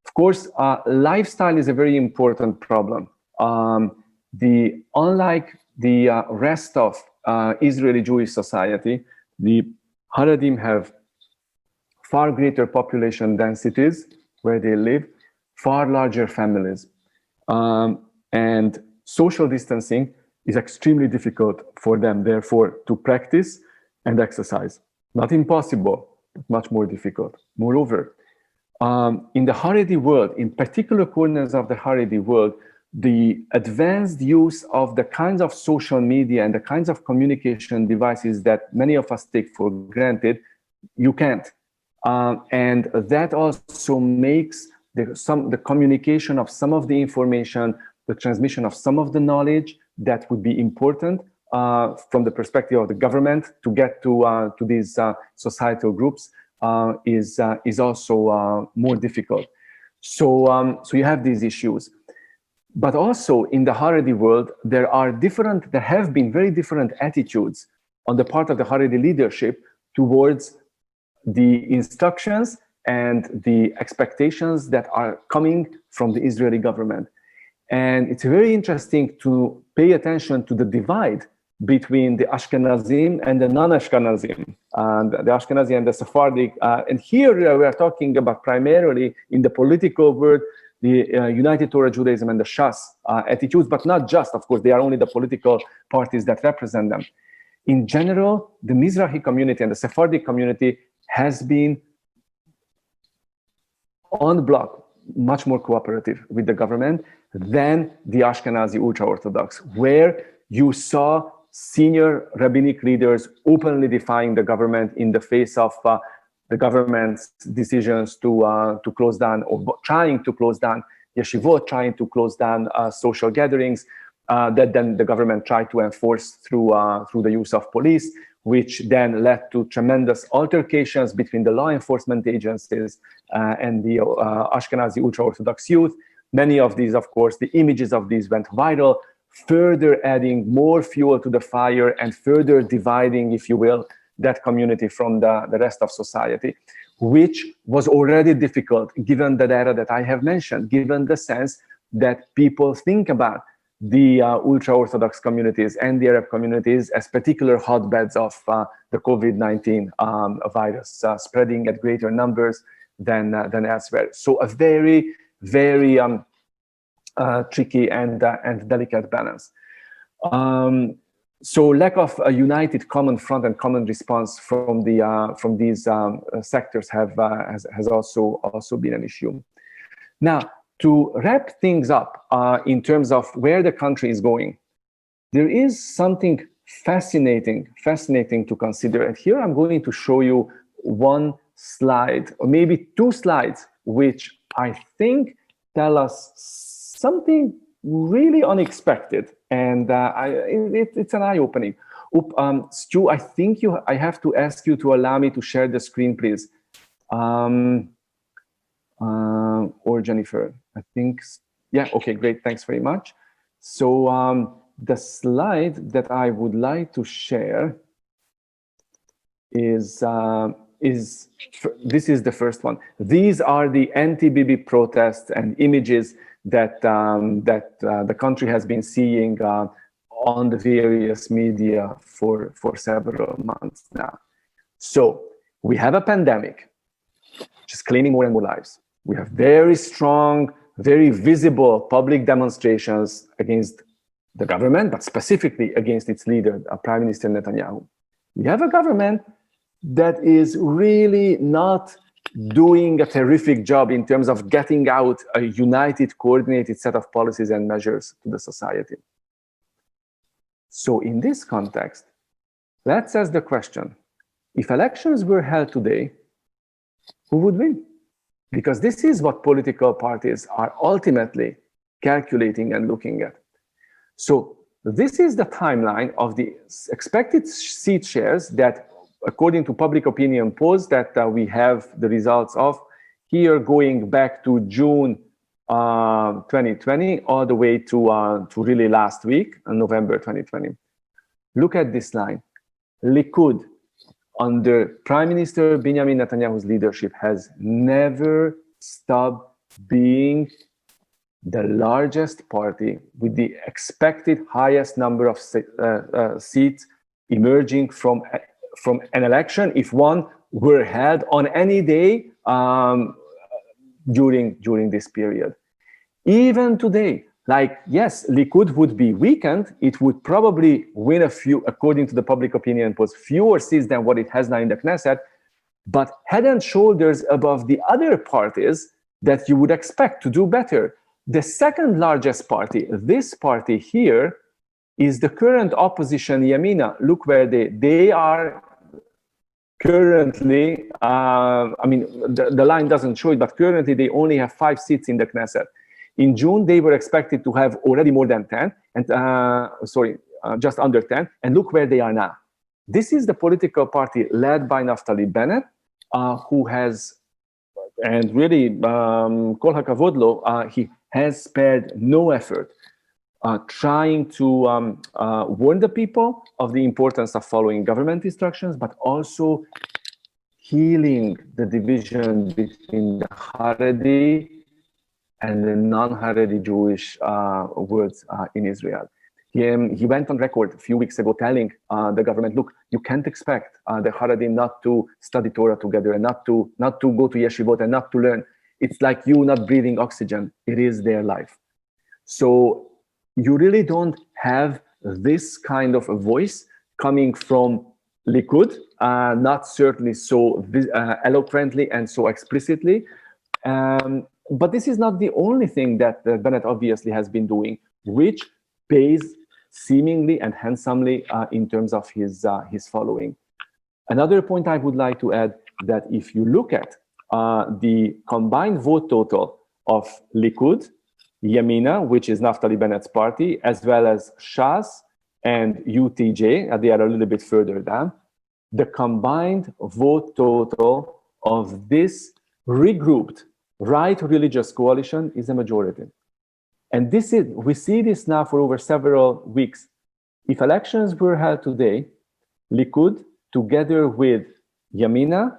Of course, lifestyle is a very important problem. Unlike the rest of Israeli Jewish society, the Haredim have far greater population densities where they live, far larger families. And social distancing is extremely difficult for them, therefore, to practice and exercise. Not impossible, but much more difficult. Moreover, in the Haredi world, in particular corners of the Haredi world, the advanced use of the kinds of social media and the kinds of communication devices that many of us take for granted, you can't. And that also makes the communication of some of the information, the transmission of some of the knowledge that would be important from the perspective of the government to get to these societal groups is also more difficult. So you have these issues. But also in the Haredi world, there have been very different attitudes on the part of the Haredi leadership towards the instructions and the expectations that are coming from the Israeli government. And it's very interesting to pay attention to the divide between the Ashkenazim and the non-Ashkenazim, and the Ashkenazi and the Sephardic. And here we are talking about primarily in the political world, the United Torah Judaism and the Shas attitudes, but not just, of course, they are only the political parties that represent them. In general, the Mizrahi community and the Sephardic community has been on block, much more cooperative with the government than the Ashkenazi ultra-Orthodox, where you saw senior rabbinic leaders openly defying the government in the face of the government's decisions to close down or trying to close down yeshivot, trying to close down social gatherings that then the government tried to enforce through the use of police, which then led to tremendous altercations between the law enforcement agencies and the Ashkenazi ultra-Orthodox youth. Many of these, of course, the images of these went viral, further adding more fuel to the fire and further dividing, if you will, that community from the rest of society, which was already difficult given the data that I have mentioned, given the sense that people think about the ultra-Orthodox communities and the Arab communities as particular hotbeds of the COVID-19 virus spreading at greater numbers than elsewhere. So a very, very tricky and delicate balance. So lack of a united common front and common response from these sectors has also been an issue. Now, to wrap things up in terms of where the country is going, there is something fascinating to consider. And here I'm going to show you one slide, or maybe two slides, which I think tell us something really unexpected. And it's an eye-opening. Stu, I think I have to ask you to allow me to share the screen, please. Or Jennifer, I think, yeah, okay, great, thanks very much. So the slide that I would like to share is this is the first one. These are the anti-Bibi protests and images that the country has been seeing on the various media for several months now. So we have a pandemic, which is claiming more and more lives. We have very strong, very visible public demonstrations against the government, but specifically against its leader, Prime Minister Netanyahu. We have a government that is really not doing a terrific job in terms of getting out a united, coordinated set of policies and measures to the society. So in this context, let's ask the question, if elections were held today, who would win? Because this is what political parties are ultimately calculating and looking at. So this is the timeline of the expected seat shares that, according to public opinion polls that we have the results of here, going back to June 2020 all the way to really last week, November 2020. Look at this line. Likud, under Prime Minister Benjamin Netanyahu's leadership, has never stopped being the largest party with the expected highest number of seats emerging from an election, if one were held on any day during this period. Even today, like, yes, Likud would be weakened. It would probably win a few, according to the public opinion polls, fewer seats than what it has now in the Knesset, but head and shoulders above the other parties that you would expect to do better. The second largest party, this party here, is the current opposition, Yamina. Look where they are currently, I mean, the line doesn't show it, but currently they only have 5 seats in the Knesset. In June, they were expected to have already more than 10, and just under 10, and look where they are now. This is the political party led by Naftali Bennett, who has, and really, kol hakavod lo, he has spared no effort trying to warn the people of the importance of following government instructions, but also healing the division between the Haredi and the non-Haredi Jewish worlds in Israel. He went on record a few weeks ago telling the government, look, you can't expect the Haredim not to study Torah together and not to go to yeshivot and not to learn. It's like you not breathing oxygen. It is their life. So you really don't have this kind of a voice coming from Likud, not certainly so eloquently and so explicitly. But this is not the only thing that Bennett obviously has been doing, which pays seemingly and handsomely in terms of his following. Another point I would like to add, that if you look at the combined vote total of Likud Yamina, which is Naftali Bennett's party, as well as Shas and UTJ, they are a little bit further down. The combined vote total of this regrouped right religious coalition is a majority. And we see this now for over several weeks. If elections were held today, Likud, together with Yamina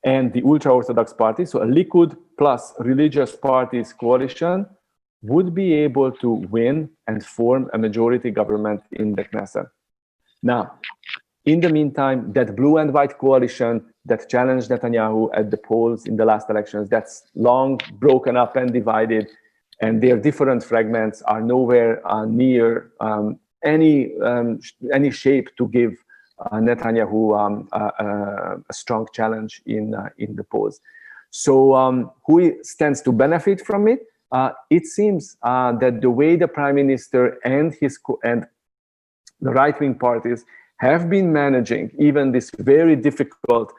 and the ultra-Orthodox party, so a Likud plus religious parties coalition, would be able to win and form a majority government in the Knesset. Now, in the meantime, that blue and white coalition that challenged Netanyahu at the polls in the last elections, that's long broken up and divided, and their different fragments are nowhere near any shape to give Netanyahu a strong challenge in the polls. So who stands to benefit from it? It seems that the way the prime minister and the right-wing parties have been managing even this very difficult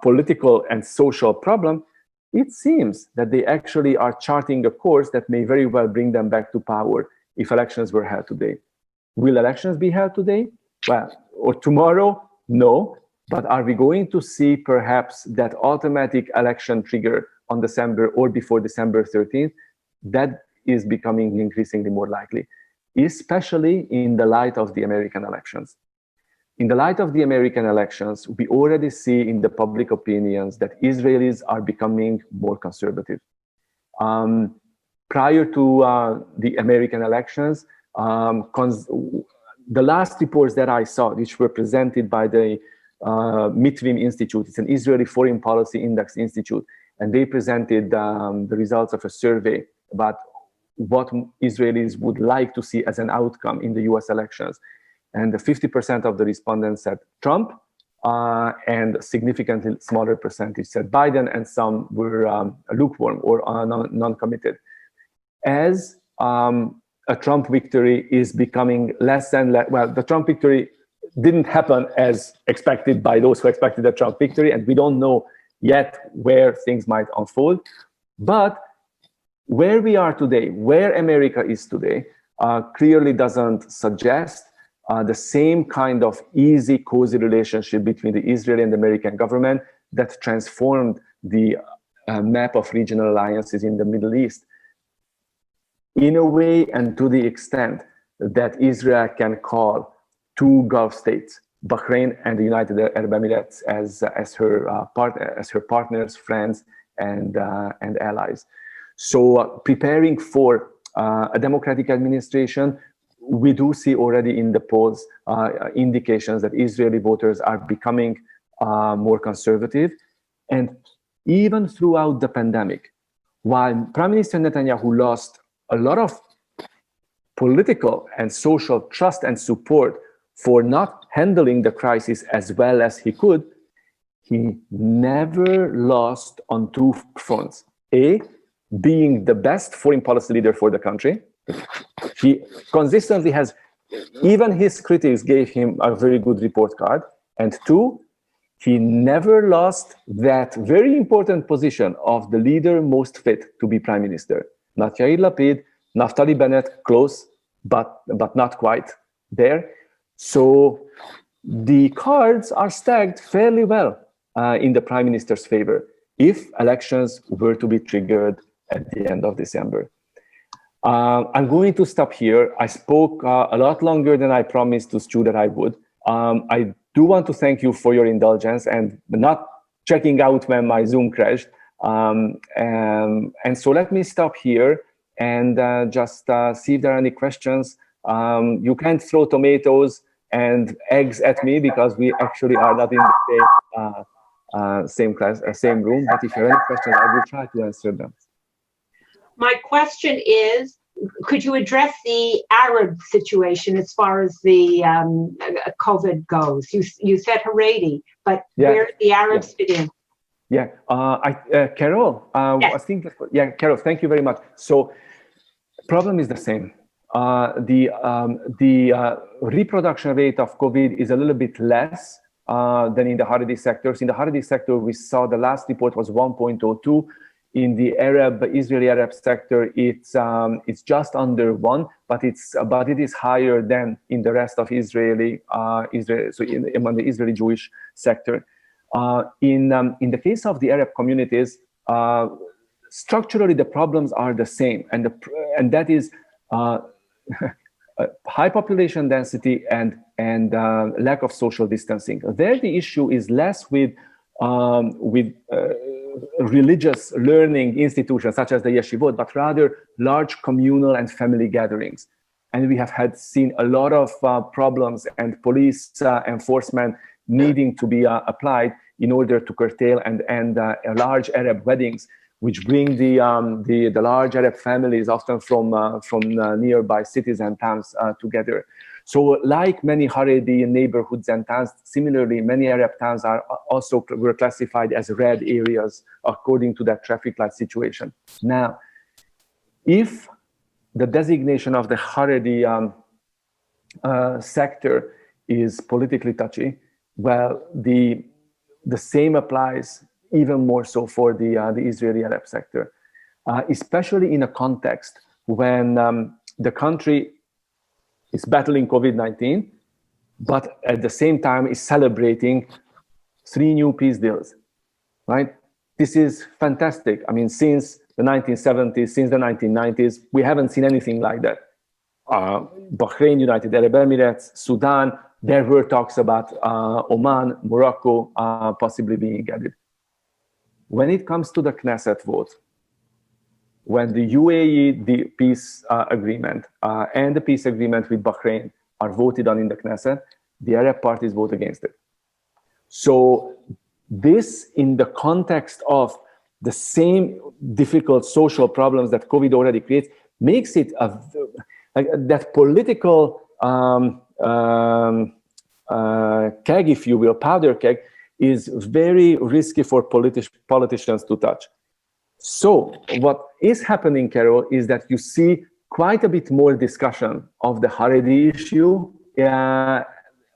political and social problem, it seems that they actually are charting a course that may very well bring them back to power if elections were held today. Will elections be held today? Well, or tomorrow? No. But are we going to see perhaps that automatic election trigger on December or before December 13th? That is becoming increasingly more likely, especially in the light of the American elections. In the light of the American elections, we already see in the public opinions that Israelis are becoming more conservative. Prior to the American elections, the last reports that I saw, which were presented by the Mitvim Institute, it's an Israeli Foreign Policy Index Institute, and they presented the results of a survey about what Israelis would like to see as an outcome in the US elections. And 50% of the respondents said Trump, and a significantly smaller percentage said Biden, and some were lukewarm or non-committed. As a Trump victory is becoming less and less, well, the Trump victory didn't happen as expected by those who expected a Trump victory, and we don't know yet where things might unfold. But where we are today, where America is today, clearly doesn't suggest the same kind of easy, cozy relationship between the Israeli and the American government that transformed the map of regional alliances in the Middle East. In a way, and to the extent that Israel can call two Gulf states, Bahrain and the United Arab Emirates, as her partners, friends, and allies. So preparing for a democratic administration, we do see already in the polls indications that Israeli voters are becoming more conservative. And even throughout the pandemic, while Prime Minister Netanyahu lost a lot of political and social trust and support for not handling the crisis as well as he could, he never lost on two fronts. A, being the best foreign policy leader for the country. He consistently has, even his critics gave him a very good report card. And two, he never lost that very important position of the leader most fit to be prime minister. Not Yair Lapid, Naftali Bennett, close, but not quite there. So the cards are stacked fairly well in the prime minister's favor if elections were to be triggered at the end of December. I'm going to stop here. I spoke a lot longer than I promised to Stu that I would. I do want to thank you for your indulgence and not checking out when my Zoom crashed. And so let me stop here and just see if there are any questions. You can't throw tomatoes and eggs at me because we actually are not in the same room. But if you have any questions, I will try to answer them. My question is, could you address the Arab situation as far as the COVID goes? You said Haredi, but where do the Arabs fit in? Yeah, Carol, yes. I think, Carol, thank you very much. So, problem is the same. The reproduction rate of COVID is a little bit less than in the Haredi sectors. In the Haredi sector, we saw the last report was 1.02. In the Israeli Arab sector, it's just under 1, but it is higher than in the rest of Israel. So among the Israeli Jewish sector. In the case of the Arab communities, structurally the problems are the same, and that is high population density and lack of social distancing. There, the issue is less with religious learning institutions such as the yeshivot, but rather large communal and family gatherings. And we have seen a lot of problems and police enforcement needing to be applied in order to curtail and large Arab weddings, which bring the large Arab families, often from nearby cities and towns, together. So, like many Haredi neighborhoods and towns, similarly, many Arab towns were classified as red areas according to that traffic light situation. Now, if the designation of the Haredi sector is politically touchy, well, the same applies even more so for the Israeli Arab sector, especially in a context when the country is battling COVID-19, but at the same time is celebrating 3 new peace deals, right? This is fantastic. I mean, since the 1970s, since the 1990s, we haven't seen anything like that. Bahrain, United Arab Emirates, Sudan, there were talks about Oman, Morocco possibly being added. When it comes to the Knesset vote, when the UAE, the peace agreement and the peace agreement with Bahrain are voted on in the Knesset, the Arab parties vote against it. So this, in the context of the same difficult social problems that COVID already creates, makes it that political keg, if you will, powder keg, is very risky for politicians to touch. So what is happening, Carol, is that you see quite a bit more discussion of the Haredi issue,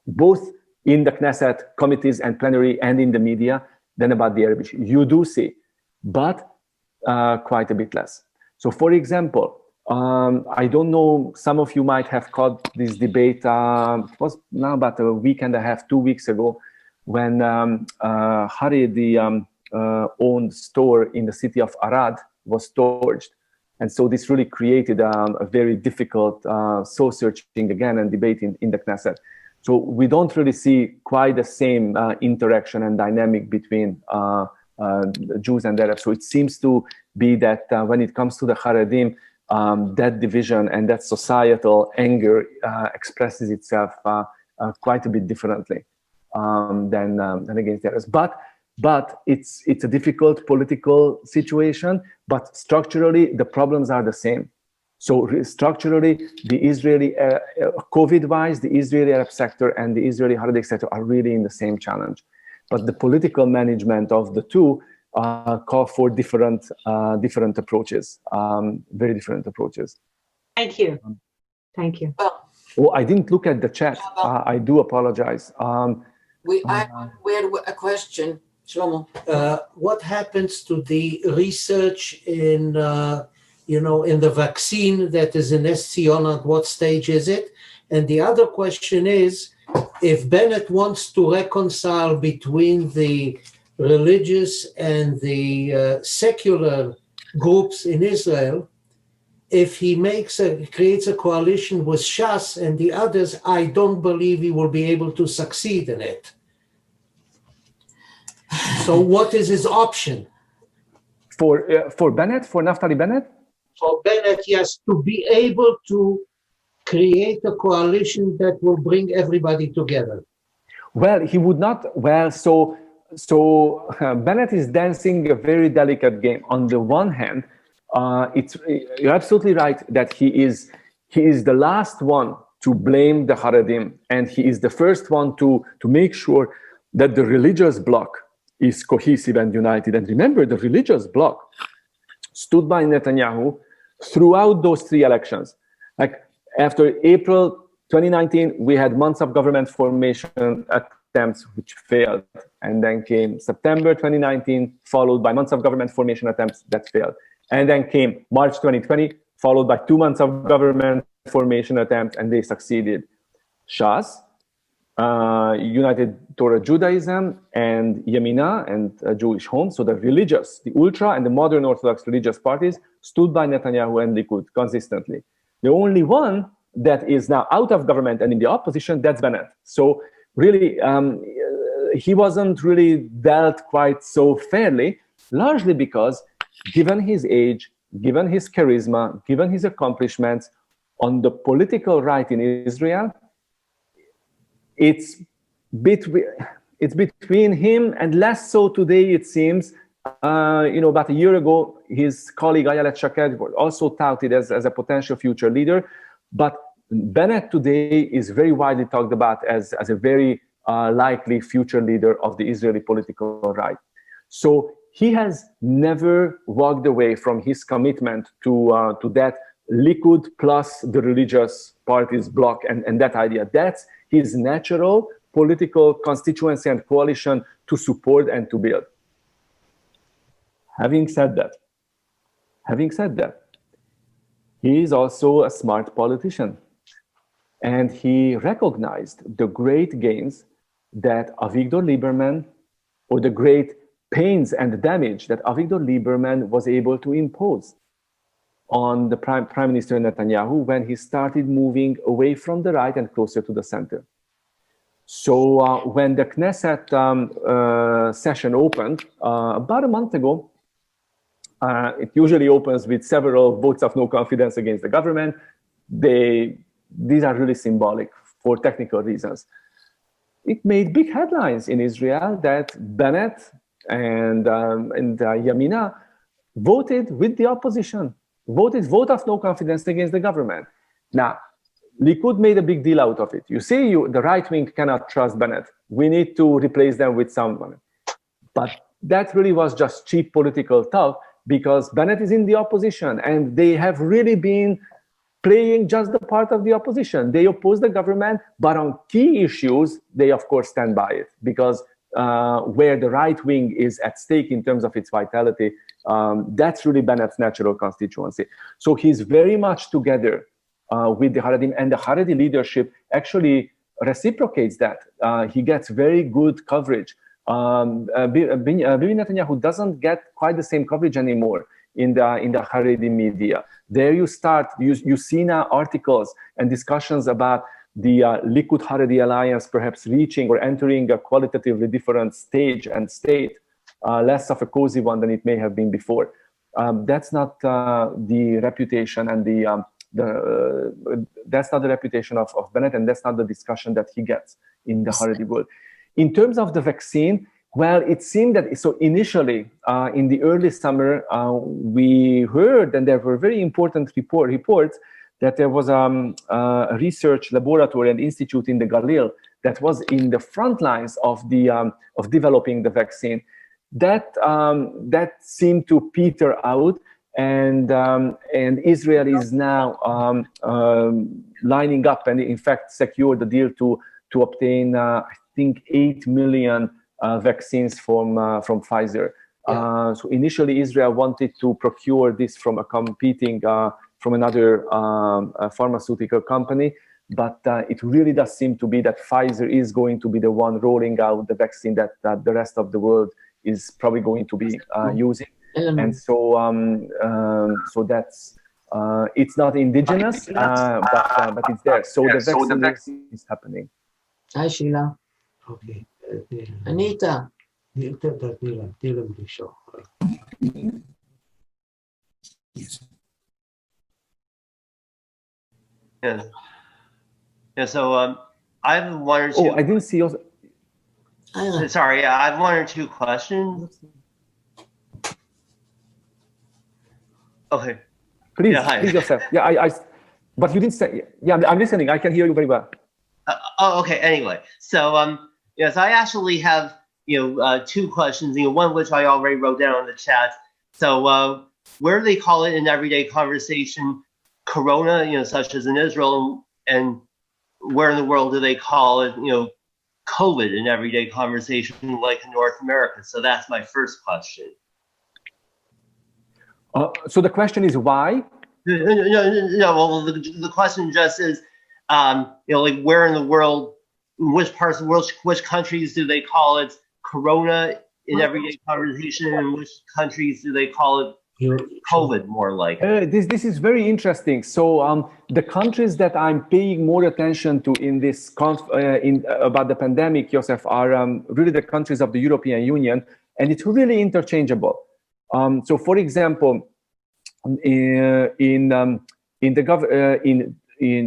both in the Knesset committees and plenary and in the media, than about the Arab issue. You do see, but quite a bit less. So for example, I don't know, some of you might have caught this debate, it was now about a week and a half, 2 weeks ago, when Haredi owned store in the city of Arad was torched. And so this really created a very difficult soul searching again and debate in the Knesset. So we don't really see quite the same interaction and dynamic between Jews and Arabs. So it seems to be that when it comes to the Haredim, that division and that societal anger expresses itself quite a bit differently than against the Arabs. But it's a difficult political situation, but structurally the problems are the same. So structurally, the Israeli, COVID-wise, the Israeli Arab sector and the Israeli Haredi sector are really in the same challenge. But the political management of the two call for different approaches, very different approaches. Thank you. Thank you. Oh, I didn't look at the chat. I do apologize. We had a question. Shlomo. What happens to the research in the vaccine that is in Sion? At what stage is it? And the other question is, if Bennett wants to reconcile between the religious and the secular groups in Israel, if he creates a coalition with Shas and the others, I don't believe he will be able to succeed in it. So what is his option? For Bennett, for Naftali Bennett? For Bennett, yes, to be able to create a coalition that will bring everybody together. Well, he would not. Well, so Bennett is dancing a very delicate game. On the one hand, you're absolutely right that he is the last one to blame the Haredim, and he is the first one to make sure that the religious bloc is cohesive and united. And remember, the religious bloc stood by Netanyahu throughout those 3 elections. Like after April 2019, we had months of government formation. At attempts which failed. And then came September 2019, followed by months of government formation attempts that failed. And then came March 2020, followed by 2 months of government formation attempts, and they succeeded. Shas, United Torah Judaism, and Yamina, and Jewish Home, so the religious, the ultra and the modern Orthodox religious parties stood by Netanyahu and Likud consistently. The only one that is now out of government and in the opposition, that's Bennett. So really, he wasn't really dealt quite so fairly, largely because given his age, given his charisma, given his accomplishments on the political right in Israel, it's between him and less so today, it seems. About a year ago, his colleague Ayelet Shaked was also touted as a potential future leader. But Bennett today is very widely talked about as a very likely future leader of the Israeli political right. So he has never walked away from his commitment to that Likud plus the religious parties bloc and that idea. That's his natural political constituency and coalition to support and to build. Having said that, he is also a smart politician. And he recognized the great gains that Avigdor Lieberman, or the great pains and damage that Avigdor Lieberman was able to impose on the Prime Minister Netanyahu when he started moving away from the right and closer to the center. So when the Knesset session opened about a month ago, it usually opens with several votes of no confidence against the government. These are really symbolic for technical reasons. It made big headlines in Israel that Bennett and Yamina voted with the opposition, vote of no confidence against the government. Now, Likud made a big deal out of it. You see, the right wing cannot trust Bennett. We need to replace them with someone. But that really was just cheap political talk, because Bennett is in the opposition and they have really been playing just the part of the opposition. They oppose the government, but on key issues, they of course stand by it, because where the right wing is at stake in terms of its vitality, that's really Bennett's natural constituency. So he's very much together with the Haredim, and the Haredi leadership actually reciprocates that. He gets very good coverage. Bibi Netanyahu doesn't get quite the same coverage anymore in the Haredi media. There you see now articles and discussions about the Likud Haredi alliance perhaps reaching or entering a qualitatively different stage and state, less of a cozy one than it may have been before. That's not the reputation and that's not the reputation of Bennett, and that's not the discussion that he gets in the Haredi world. In terms of the vaccine, well, it seemed that, so initially in the early summer, we heard, and there were very important reports, that there was a research laboratory and institute in the Galil that was in the front lines of developing the vaccine. That seemed to peter out, and Israel is now lining up and in fact secured the deal to obtain I think 8 million vaccines from Pfizer. Yeah. So initially Israel wanted to procure this from a competing from another pharmaceutical company, but it really does seem to be that Pfizer is going to be the one rolling out the vaccine that the rest of the world is probably going to be using. And so so that's it's not indigenous, but it's there. So the vaccine is happening. Hi, Sheila. Okay. Anita. Yes. Yeah. Yeah. So I have one or two. Oh, I didn't see yours. Sorry. I have one or two questions. Okay. Please, yeah, hi. please yourself. Yeah, but you didn't say. Yeah, I'm listening. I can hear you very well. Okay. Anyway, so yes, I actually have two questions. One which I already wrote down in the chat. So where do they call it in everyday conversation? Corona, such as in Israel, and where in the world do they call it? COVID in everyday conversation like in North America? So that's my first question. So the question is why? No, well, the question just is, like where in the world, which parts of the world, which countries do they call it Corona in everyday conversation, and which countries do they call it COVID more like? This is very interesting. So the countries that I'm paying more attention to in this about the pandemic, Joseph, are really the countries of the European Union, and it's really interchangeable. So, for example, in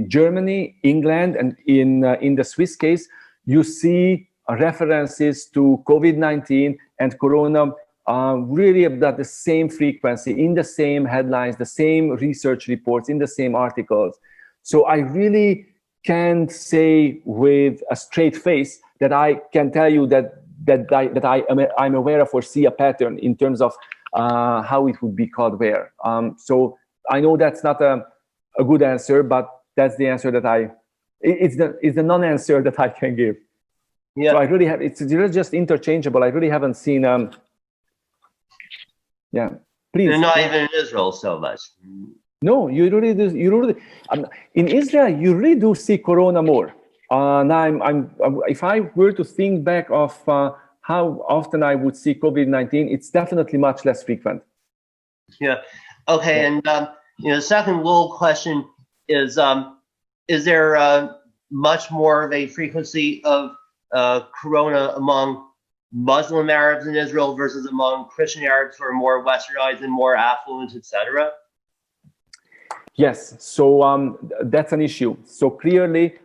Germany, England, and in the Swiss case, you see references to COVID-19 and Corona really about the same frequency, in the same headlines, the same research reports, in the same articles. So I really can't say with a straight face that I can tell you that I'm aware of or see a pattern in terms of how it would be called where. So I know that's not a good answer, but that's the answer that it's the non-answer that I can give. Yeah. So I really have, it's really just interchangeable. I really haven't seen, yeah, please. They're not even in Israel so much. No, you really do. In Israel, you really do see Corona more. Now if I were to think back of how often I would see COVID-19, it's definitely much less frequent. Yeah. Okay. Yeah. And the second little question is there much more of a frequency of Corona among Muslim Arabs in Israel versus among Christian Arabs who are more westernized and more affluent, etc.? Yes. So that's an issue. So clearly,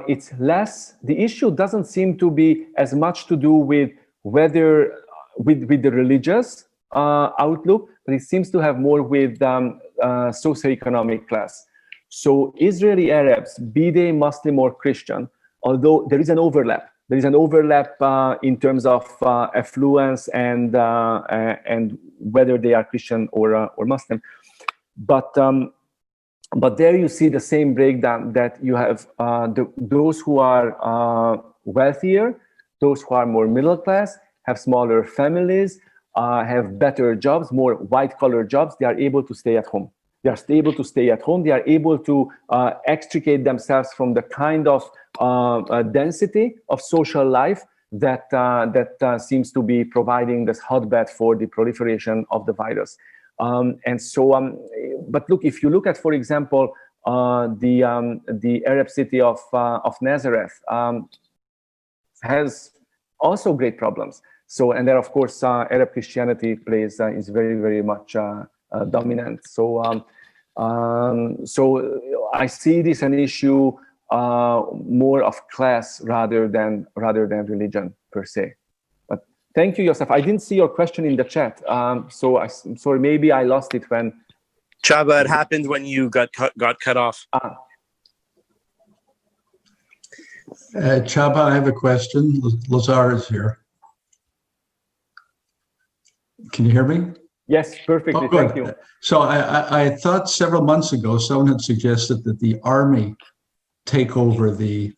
it's less. The issue doesn't seem to be as much to do with whether with the religious outlook, but it seems to have more with socioeconomic class. So Israeli Arabs, be they Muslim or Christian, although there is an overlap. There is an overlap in terms of affluence and whether they are Christian or Muslim. But there you see the same breakdown that you have those who are wealthier, those who are more middle class, have smaller families, have better jobs, more white-collar jobs. They are able to stay at home. They are able to stay at home. They are able to extricate themselves from the kind of density of social life that seems to be providing this hotbed for the proliferation of the virus. But look, if you look at, for example, the Arab city of Nazareth has also great problems. So, and there, of course, Arab Christianity is very, very much dominant. So, so I see this an issue more of class rather than religion per se. But thank you, Joseph. I didn't see your question in the chat, so I'm sorry. Maybe I lost it when. Csaba, it happened when you got cut off. Csaba, I have a question. Lazar is here. Can you hear me? Yes, perfectly. Oh, thank you. So I thought several months ago someone had suggested that the army take over the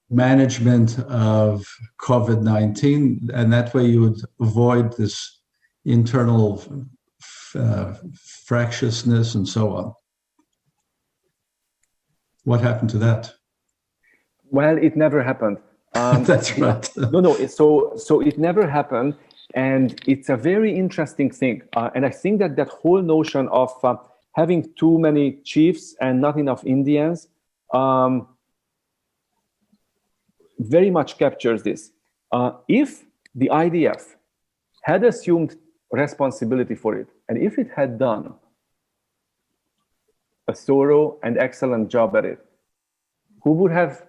management of COVID-19, and that way you would avoid this internal fractiousness and so on. What happened to that? Well, it never happened. That's right. No. So it never happened, and it's a very interesting thing. And I think that whole notion of having too many chiefs and not enough Indians very much captures this. If the IDF had assumed responsibility for it, and if it had done a thorough and excellent job at it, who would have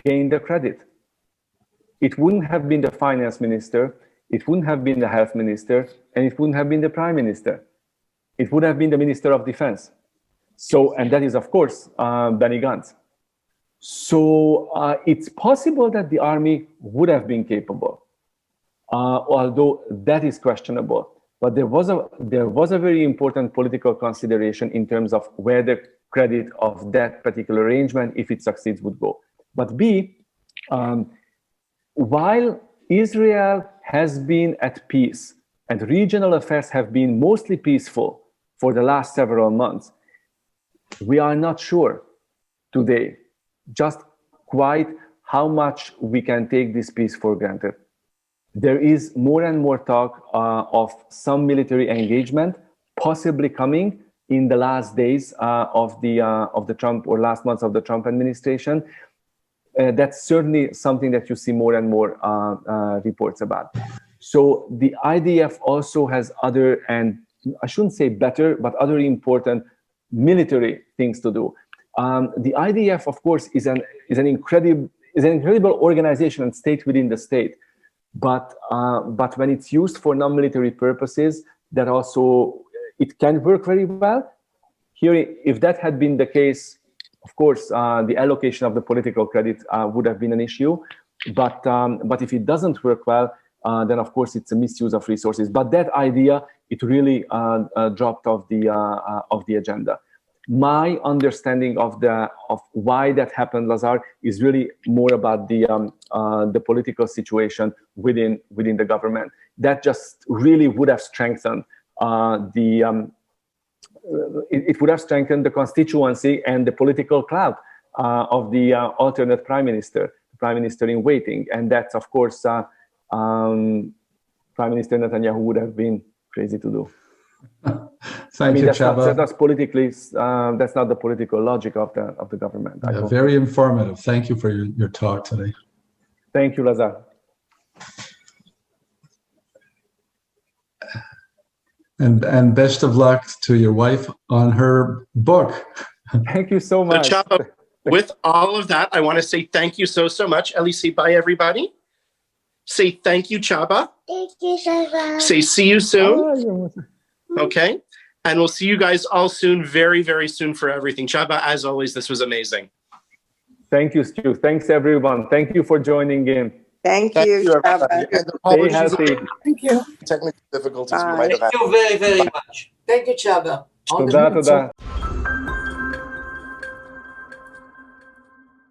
gained the credit? It wouldn't have been the finance minister, it wouldn't have been the health minister, and it wouldn't have been the prime minister. It would have been the minister of defense. So, and that is, of course, Benny Gantz. So it's possible that the army would have been capable, although that is questionable. But there was a very important political consideration in terms of where the credit of that particular arrangement, if it succeeds, would go. But B, while Israel has been at peace and regional affairs have been mostly peaceful for the last several months, we are not sure today just quite how much we can take this peace for granted. There is more and more talk of some military engagement possibly coming in the last days of the Trump or last months of the Trump administration. That's certainly something that you see more and more reports about. So the IDF also has other, and I shouldn't say better, but other important military things to do. The IDF, of course, is an incredible organization and state within the state. But when it's used for non-military purposes, that also it can work very well. Here, if that had been the case, of course, the allocation of the political credit would have been an issue. But if it doesn't work well, then of course it's a misuse of resources. But that idea, it really dropped off the agenda. My understanding of why that happened, Lazar, is really more about the political situation within the government. That just really would have strengthened it would have strengthened the constituency and the political clout of the alternate prime minister in waiting, and that's of course Prime Minister Netanyahu would have been crazy to do. Thank you, that's Csaba. that's politically. That's not the political logic of the government. Yeah, very informative. Thank you for your talk today. Thank you, Lazar. And best of luck to your wife on her book. Thank you so much. So, Csaba, with all of that, I want to say thank you so much. Ellie, say bye, everybody. Say thank you, Csaba. Thank you, Csaba. Say see you soon. Okay. And we'll see you guys all soon, very, very soon for everything. Csaba, as always, this was amazing. Thank you, Stu. Thanks, everyone. Thank you for joining in. Thank you, Csaba. Stay healthy. Thank you. Technical difficulties we Bye. might have had. Thank you very, very much. Thank you, Csaba. תודה, תודה.